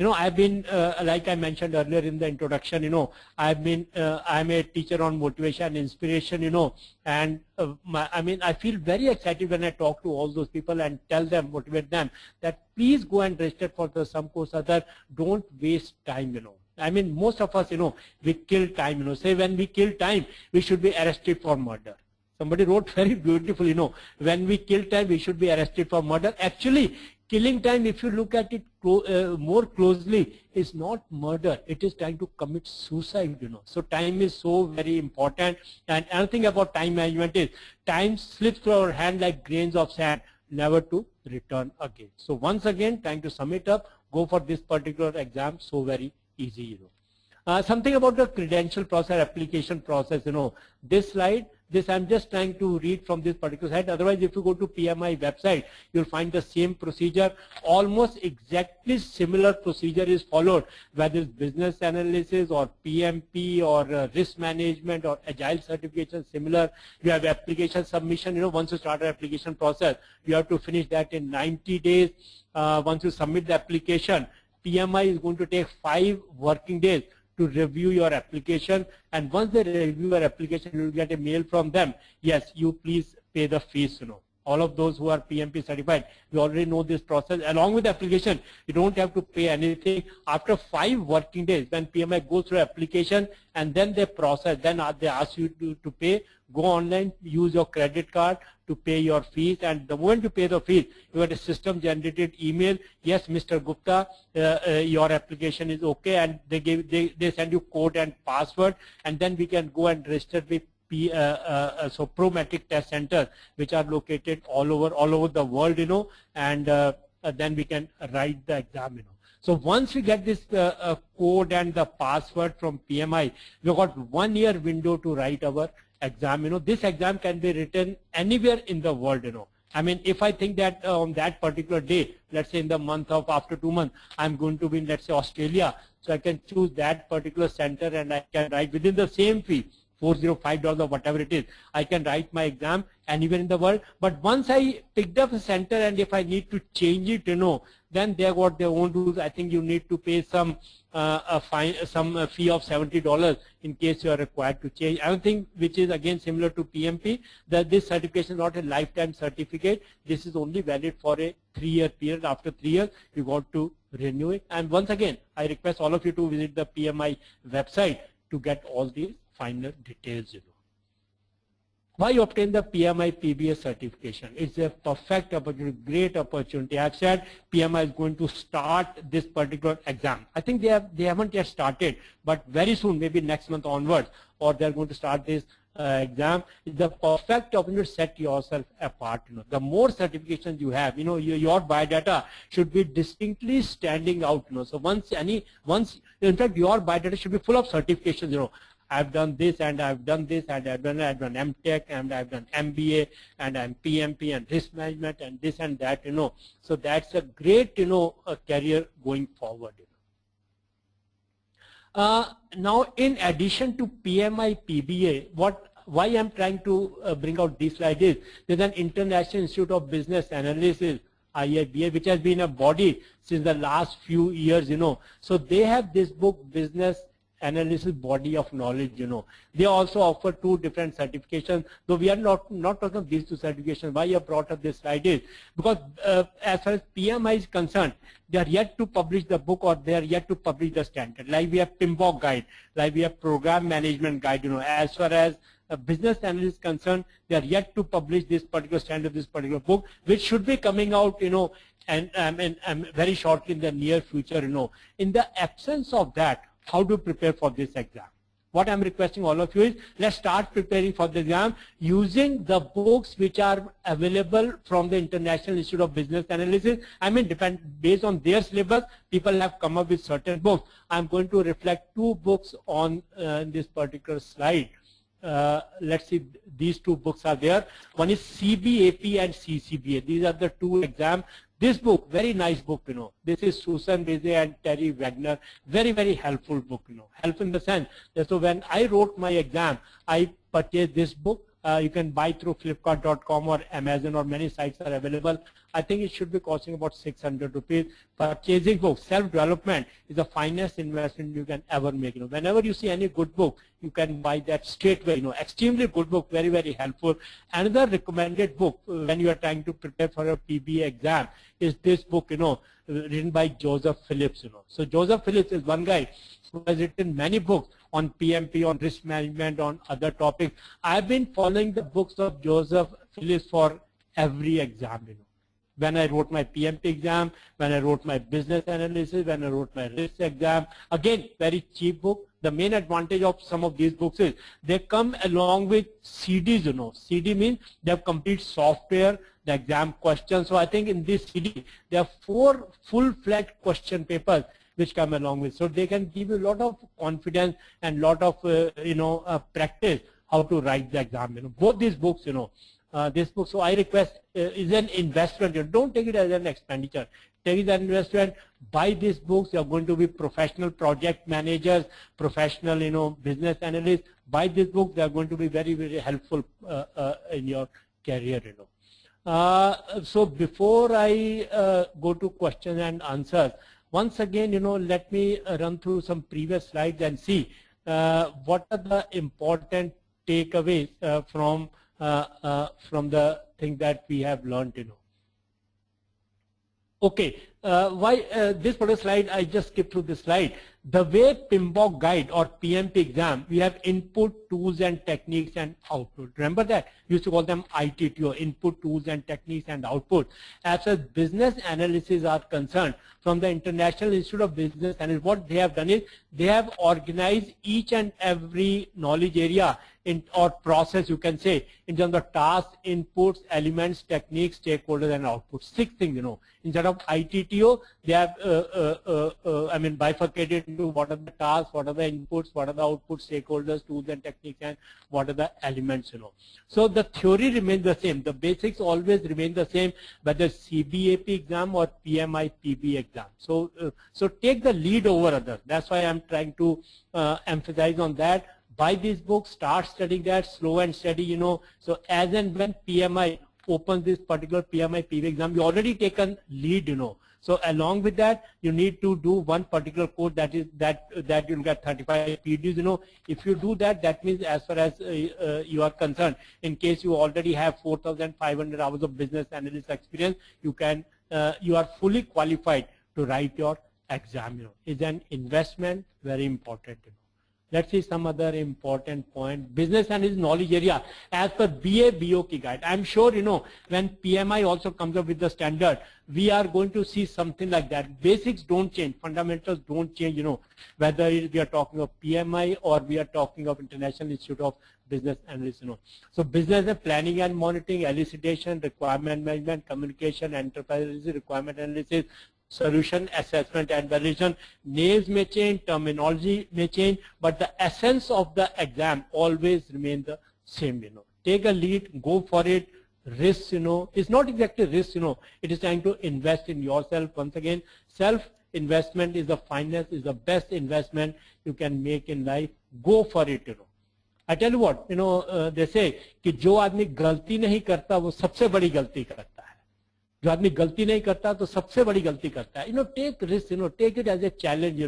I've been, like I mentioned earlier in the introduction, I'm a teacher on motivation, inspiration, and I feel very excited when I talk to all those people and tell them, motivate them, that please go and register for some course or other. Don't waste time, most of us, we kill time, say when we kill time, we should be arrested for murder. Somebody wrote very beautifully, when we kill time, we should be arrested for murder. Actually, killing time, if you look at it more closely, is not murder. It is trying to commit suicide, So time is so very important. And another thing about time management is time slips through our hand like grains of sand, never to return again. So once again, trying to sum it up, go for this particular exam, so very easy, Something about the credential process, application process, this slide, this I'm just trying to read from this particular slide. Otherwise, if you go to PMI website, you'll find the same procedure. Almost exactly similar procedure is followed, whether it's business analysis or PMP or risk management or agile certification, similar. You have application submission, once you start an application process, you have to finish that in 90 days. Once you submit the application, PMI is going to take 5 working days to review your application, and once they review your application, you will get a mail from them. Yes, you please pay the fees, All of those who are PMP certified, we already know this process. Along with the application, you don't have to pay anything. After 5 working days, when PMI goes through application and then they process, then they ask you to pay, go online, use your credit card to pay your fees, and the moment you pay the fees, you get a system generated email, yes, Mr. Gupta, your application is okay, and they send you code and password, and then we can go and register with so Prometric test centers, which are located all over the world, and then we can write the exam, So once we get this code and the password from PMI, we've got 1 year window to write our exam. This exam can be written anywhere in the world, I mean, if I think that on that particular day, let's say in the month of after 2 months, I'm going to be in, let's say, Australia, so I can choose that particular center and I can write within the same fee, $405 or whatever it is. I can write my exam anywhere in the world. But once I picked up a center and if I need to change it, then they have got their own rules. I think you need to pay some fee of $70 in case you are required to change. I don't think, which is again similar to PMP, that this certification is not a lifetime certificate. This is only valid for a 3-year period. After 3 years, you got to renew it. And once again, I request all of you to visit the PMI website to get all these final details. Why obtain the PMI-PBA certification? It's a perfect opportunity, great opportunity. I've said PMI is going to start this particular exam. I think they haven't yet started, but very soon, maybe next month onwards, or they're going to start this exam. It's the perfect opportunity to set yourself apart. The more certifications you have, your biodata should be distinctly standing out. So once, in fact, your biodata should be full of certifications. I've done this and I've done this and I've done MTech and I've done MBA and I'm PMP and risk management and this and that, So that's a great, career going forward. Now, in addition to PMI-PBA, why I'm trying to bring out this slide is there's an International Institute of Business Analysis, IIBA, which has been a body since the last few years, So they have this book, Business Analysis Body of Knowledge, They also offer 2 different certifications, though we are not talking of these 2 certifications. Why I brought up this slide is because as far as PMI is concerned, they are yet to publish the book or they are yet to publish the standard. Like we have PMBOK guide, like we have program management guide, As far as a business analyst is concerned, they are yet to publish this particular standard, this particular book, which should be coming out, and very shortly in the near future, In the absence of that, how to prepare for this exam? What I'm requesting all of you is, let's start preparing for the exam using the books which are available from the International Institute of Business Analysis. I mean, based on their syllabus, people have come up with certain books. I'm going to reflect 2 books on this particular slide. Let's see, these 2 books are there. One is CBAP and CCBA. These are the 2 exams. This book, very nice book, This is Susan Beze and Terry Wagner. Very, very helpful book, Helpful in the sense that so when I wrote my exam, I purchased this book. You can buy through Flipkart.com or Amazon, or many sites are available. I think it should be costing about 600 rupees. Purchasing books, self-development is the finest investment you can ever make. Whenever you see any good book, you can buy that straight away. Extremely good book, very, very helpful. Another recommended book when you are trying to prepare for a PBA exam is this book, written by Joseph Phillips. So Joseph Phillips is one guy who has written many books on PMP, on risk management, on other topics. I've been following the books of Joseph Phillips for every exam, When I wrote my PMP exam, when I wrote my business analysis, when I wrote my risk exam. Again, very cheap book. The main advantage of some of these books is they come along with CDs, CD means they have complete software, the exam questions. So I think in this CD, there are 4 full-fledged question papers which come along with. So they can give you a lot of confidence and lot of, practice how to write the exam. Both these books, this book, so I request, is an investment. Don't take it as an expenditure. Take it as an investment. Buy these books. You are going to be professional project managers, professional, business analysts. Buy these books. They are going to be very, very helpful in your career, So before I go to questions and answers, once again, let me run through some previous slides and see what are the important takeaways from the thing that we have learned, Okay, why this particular slide, I just skipped through this slide. The way PMBOK guide or PMP exam, we have input, tools and techniques and output. Remember that? We used to call them ITTO, input, tools and techniques and output. As far as business analysis are concerned, from the International Institute of Business Analysis, what they have done is, they have organized each and every knowledge area or process, you can say, in terms of tasks, inputs, elements, techniques, stakeholders and outputs. 6 things, Instead of ITTO, they have, bifurcated into what are the tasks, what are the inputs, what are the outputs, stakeholders, tools and techniques, and what are the elements, So the theory remains the same. The basics always remain the same, whether CBAP exam or PMI-PBA exam. So take the lead over others. That's why I'm trying to emphasize on that. Buy these books, start studying that, slow and steady, So as and when PMI opens this particular PMI-PBA exam, you already taken lead, So along with that, you need to do one particular course that you'll get 35 PDs, If you do that, that means as far as you are concerned, in case you already have 4,500 hours of business analyst experience, you are fully qualified to write your exam, It's an investment, very important, Let's see some other important point. Business analyst knowledge area as per BABOK guide. I'm sure, when PMI also comes up with the standard, we are going to see something like that. Basics don't change, fundamentals don't change, whether we are talking of PMI or we are talking of International Institute of Business Analysts, So business and planning and monitoring, elicitation, requirement management, communication, enterprise requirement analysis, solution assessment and validation. Names may change, terminology may change, but the essence of the exam always remains the same, Take a lead, go for it. Risk, it's not exactly risk, it is trying to invest in yourself. Once again, self-investment is the finest, is the best investment you can make in life. Go for it, I tell you what, they say कि जो आदमी गलती नहीं करता वो सबसे बड़ी गलती करता है. जो आदमी गलती नहीं करता तो सबसे बड़ी गलती करता है. Take risk, take it as a challenge,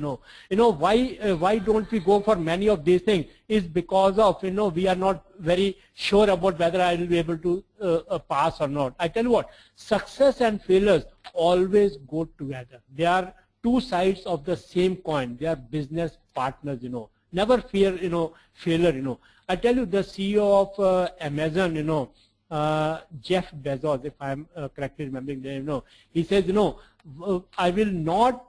why don't we go for many of these things is because of, we are not very sure about whether I will be able to pass or not. I tell you what, success and failures always go together. They are two sides of the same coin. They are business partners, Never fear, failure, I tell you, the CEO of Amazon, Jeff Bezos, if I'm correctly remembering the name, he says, I will not,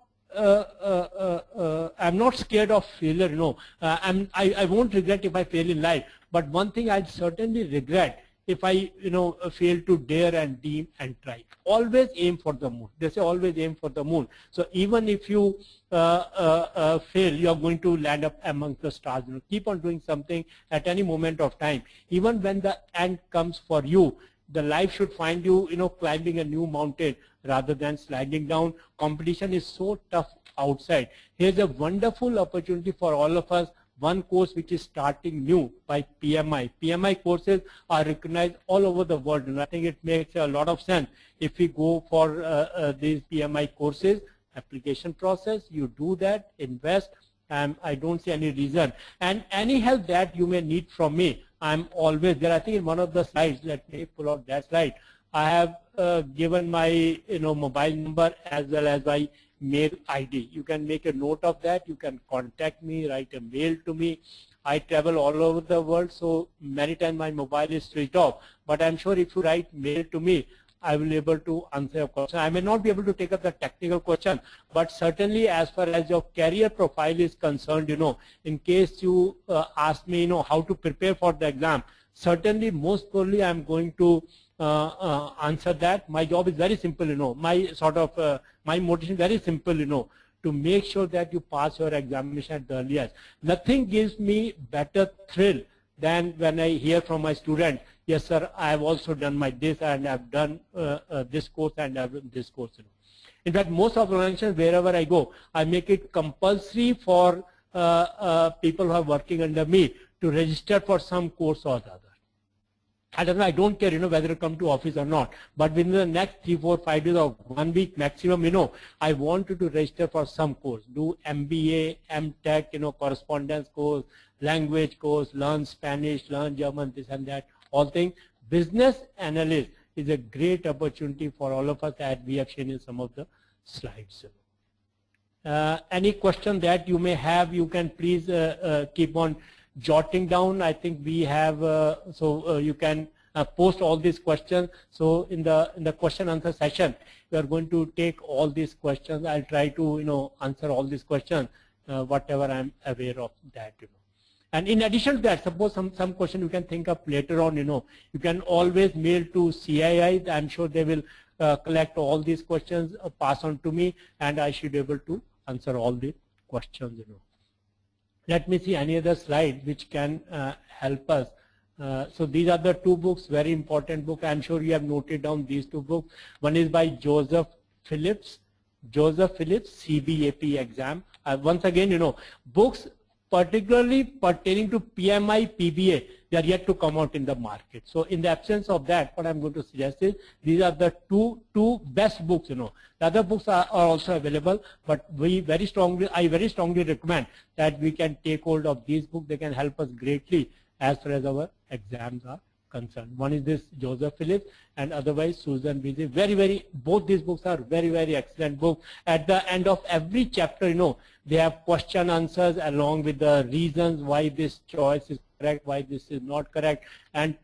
I'm not scared of failure, I won't regret if I fail in life, but one thing I'd certainly regret if I, fail to dare and dream and try. Always aim for the moon. They say always aim for the moon. So even if you fail, you are going to land up amongst the stars. Keep on doing something at any moment of time. Even when the end comes for you, the life should find you, climbing a new mountain rather than sliding down. Competition is so tough outside. Here's a wonderful opportunity for all of us. One course which is starting new by PMI. PMI courses are recognized all over the world, and I think it makes a lot of sense if we go for these PMI courses. Application process, you do that, invest, and I don't see any reason. And any help that you may need from me, I'm always there. I think in one of the slides, let me pull out that slide, I have given my mobile number as well as my mail ID. You can make a note of that. You can contact me, write a mail to me. I travel all over the world, so many times my mobile is switched off. But I'm sure if you write mail to me, I will be able to answer your question. I may not be able to take up the technical question, but certainly as far as your career profile is concerned, in case you ask me, how to prepare for the exam, certainly most probably I'm going to answer that. My job is very simple, my my motivation is very simple, to make sure that you pass your examination at the earliest. Nothing gives me better thrill than when I hear from my student, yes sir, I have also done my this and I have done this course and I have done this course. In fact, most of the organizations, wherever I go, I make it compulsory for people who are working under me to register for some course or the other. I don't care, whether you come to office or not, but within the next 3, 4, 5 days or 1 week maximum, I want you to register for some course. Do MBA, MTech, correspondence course, language course, learn Spanish, learn German, this and that, all things. Business analyst is a great opportunity for all of us, as we have shown in some of the slides. Any question that you may have, you can please keep on jotting down. I think we have, you can post all these questions. So in the question answer session, we are going to take all these questions. I'll try to answer all these questions, whatever I'm aware of that. And in addition to that, suppose some question you can think of later on. You can always mail to CII. I'm sure they will collect all these questions, pass on to me, and I should be able to answer all the questions. Let me see any other slide which can help us. So these are the two books, very important book. I'm sure you have noted down these two books. One is by Joseph Phillips, CBAP exam. Once again, books particularly pertaining to PMI-PBA, they are yet to come out in the market. So in the absence of that, what I'm going to suggest is these are the two best books. The other books are also available, but I very strongly recommend that we can take hold of these books. They can help us greatly as far as our exams are concerned. One is this Joseph Phillips, and otherwise Susan Beasley. Both these books are very excellent books. At the end of every chapter, they have question answers along with the reasons why this choice is correct, why this is not correct, and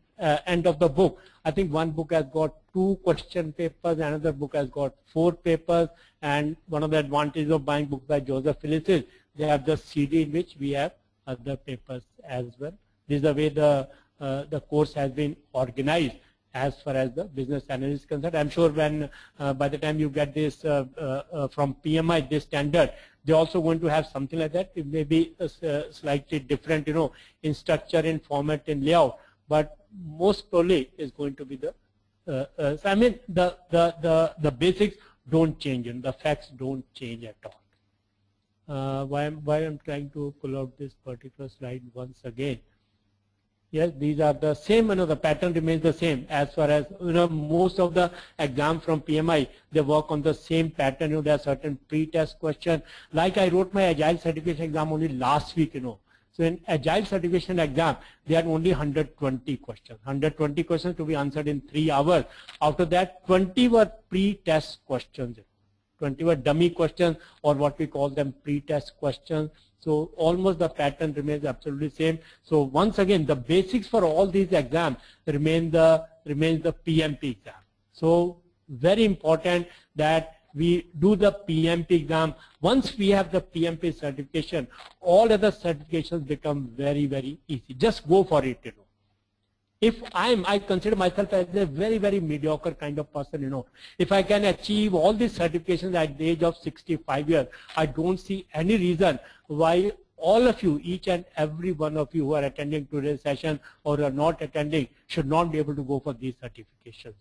end of the book, I think one book has got 2 question papers, another book has got 4 papers, and one of the advantages of buying books by Joseph Phillips is they have the CD in which we have other papers as well. This is the way the course has been organized as far as the business analyst is concerned. I'm sure when by the time you get this from PMI, this standard, they're also going to have something like that. It may be slightly different, in structure, in format, in layout, but most probably is going to be the. So I mean, the basics don't change, and the facts don't change at all. Why I'm trying to pull out this particular slide once again. Yes, these are the same, the pattern remains the same as far as, most of the exam from PMI, they work on the same pattern. There are certain pre-test questions. Like I wrote my Agile certification exam only last week, So in Agile certification exam, they had only 120 questions. 120 questions to be answered in 3 hours. After that, 20 were pre-test questions. 20 were dummy questions, or what we call them pre-test questions. So almost the pattern remains absolutely same. So once again, the basics for all these exams remains the PMP exam. So very important that we do the PMP exam. Once we have the PMP certification, all other certifications become very easy. Just go for it. If I consider myself as a very mediocre kind of person, If I can achieve all these certifications at the age of 65 years, I don't see any reason why all of you, each and every one of you who are attending today's session or are not attending, should not be able to go for these certifications.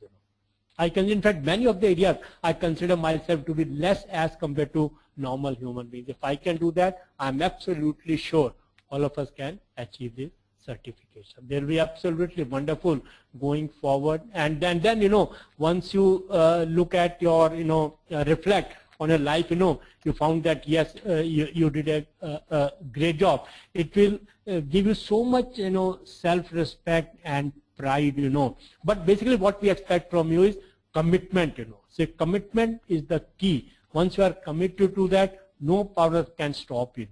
In fact, many of the areas I consider myself to be less as compared to normal human beings. If I can do that, I'm absolutely sure all of us can achieve this certification. They'll be absolutely wonderful going forward. And then once you look at your, reflect on your life, you found that yes, you did a great job. It will give you so much, self-respect and pride, But basically what we expect from you is commitment, So commitment is the key. Once you are committed to that, no power can stop you.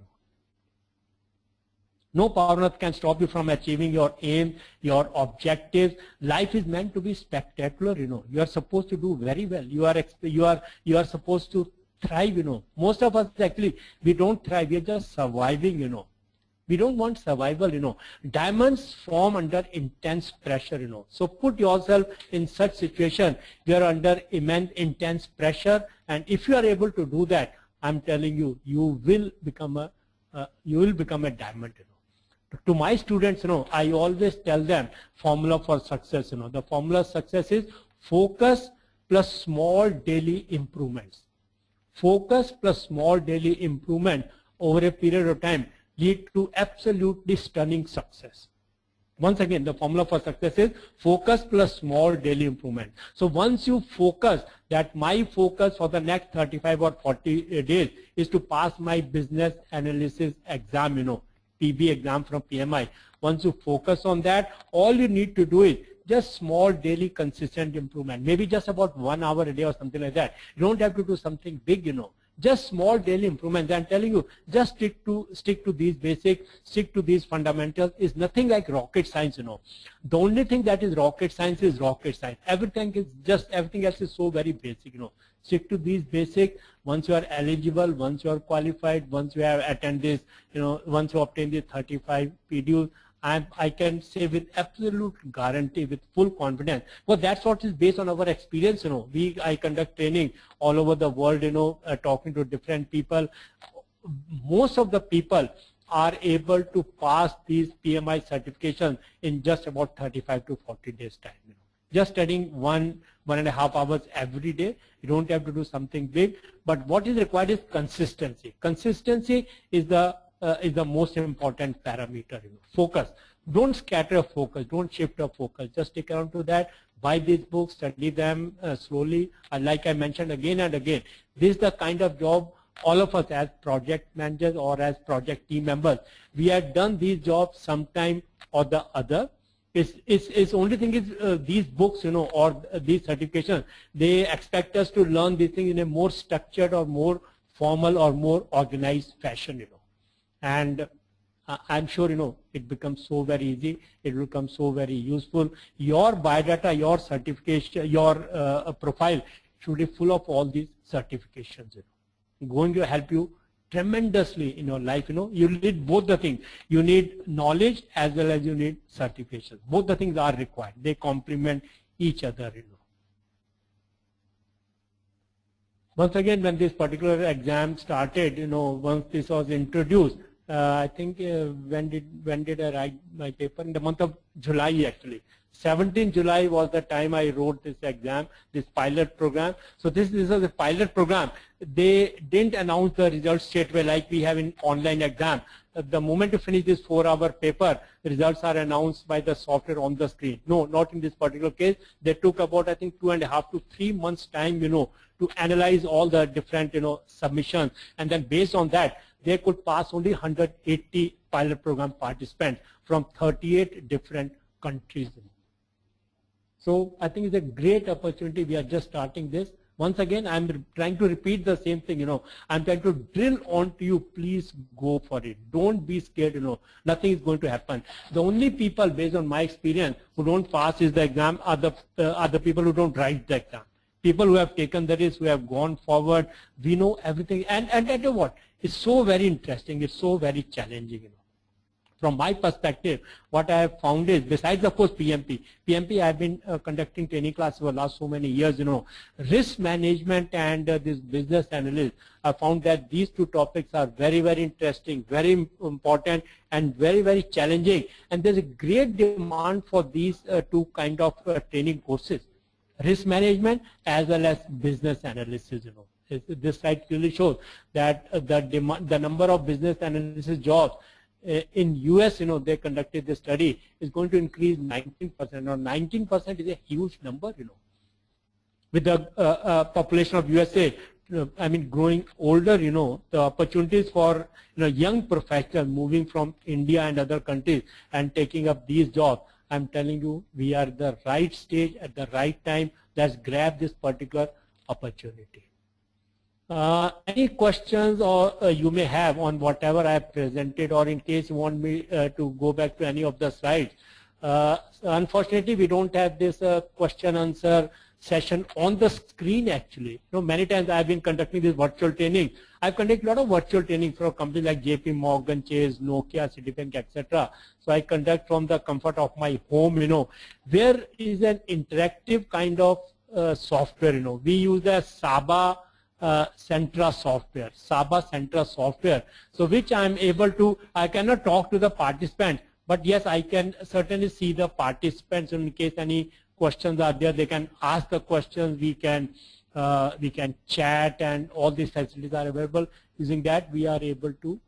No power on earth can stop you from achieving your aim, your objectives. Life is meant to be spectacular, You are supposed to do very well. You are supposed to thrive, Most of us actually, we don't thrive. We are just surviving, We don't want survival, Diamonds form under intense pressure, So put yourself in such situation. You are under immense, intense pressure, and if you are able to do that, I'm telling you, you will become a diamond, To my students, I always tell them formula for success, The formula of success is focus plus small daily improvements. Focus plus small daily improvement over a period of time lead to absolutely stunning success. Once again, the formula for success is focus plus small daily improvement. So once you focus, that my focus for the next 35 or 40 days is to pass my business analysis exam, PB exam from PMI. Once you focus on that, all you need to do is just small daily consistent improvement, maybe just about 1 hour a day or something like that. You don't have to do something big, you know. Just small daily improvements. I'm telling you, just stick to these basics, stick to these fundamentals. It's nothing like rocket science, you know. The only thing that is rocket science is rocket science. Everything else is so very basic, you know. Stick to these basics. Once you are eligible, once you are qualified, once you have attended this, you know, once you obtain the 35 PDUs, I can say with absolute guarantee, with full confidence. Well, that's what is based on our experience, you know. I conduct training all over the world, you know, talking to different people. Most of the people are able to pass these PMI certifications in just about 35 to 40 days time, you know. Just studying 1.5 hours every day. You don't have to do something big, but what is required is consistency. Consistency is the most important parameter, you know. Focus. Don't scatter your focus. Don't shift your focus. Just stick around to that. Buy these books. Study them slowly. And like I mentioned again and again, this is the kind of job all of us as project managers or as project team members, we have done these jobs sometime or the other. It's only thing is these books, you know, or these certifications, they expect us to learn these things in a more structured or more formal or more organized fashion, you know. And I'm sure, you know, it becomes so very easy. It will become so very useful. Your biodata, your certification, your profile should be full of all these certifications, you know. Going to help you tremendously in your life, you know. You need both the things. You need knowledge as well as you need certification. Both the things are required. They complement each other, you know. Once again, when this particular exam started, you know, once this was introduced, I think when did I write my paper? In the month of July, actually. 17 July was the time I wrote this exam, this pilot program. So this is a pilot program. They didn't announce the results straight away like we have in online exam. The moment you finish this 4-hour paper, the results are announced by the software on the screen. No, not in this particular case. They took about, I think, 2.5 to 3 months time, you know, to analyze all the different, you know, submissions. And then based on that, they could pass only 180 pilot program participants from 38 different countries. So I think it's a great opportunity. We are just starting this. Once again, I'm trying to repeat the same thing, you know. I'm trying to drill onto you, please go for it. Don't be scared, you know. Nothing is going to happen. The only people, based on my experience, who don't pass is the exam are the people who don't write the exam. People who have taken the risk, who have gone forward. We know everything. And you know what? It's so very interesting. It's so very challenging, you know. From my perspective, what I have found is, besides of course PMP I have been conducting training classes for the last so many years, you know, risk management and this business analyst, I found that these two topics are very, very interesting, very important and very, very challenging. And there's a great demand for these two kind of training courses, risk management as well as business analysis, you know. This slide clearly shows that the number of business analysis jobs in US, you know, they conducted this study, is going to increase 19%. Or 19% is a huge number, you know. With the population of USA, I mean, growing older, you know, the opportunities for, you know, young professionals moving from India and other countries and taking up these jobs, I'm telling you, we are at the right stage at the right time. Let's grab this particular opportunity. Any questions or you may have on whatever I have presented, or in case you want me to go back to any of the slides. Unfortunately, we don't have this question answer session on the screen actually. You know, many times I've been conducting this virtual training. I've conducted a lot of virtual training for companies like JP Morgan, Chase, Nokia, Citibank, etc. So I conduct from the comfort of my home, you know. There is an interactive kind of software, you know. We use the Saba Centra software, Saba Centra software. So which I am able to, I cannot talk to the participants, but yes, I can certainly see the participants. In case any questions are there, they can ask the questions. We can chat, and all these facilities are available. Using that, we are able to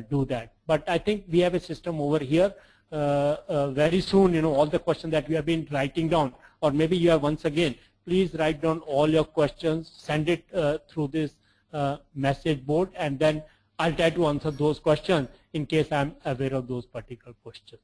do that. But I think we have a system over here. Very soon, you know, all the questions that we have been writing down, or maybe you have once again. Please write down all your questions, send it through this message board, and then I'll try to answer those questions in case I'm aware of those particular questions.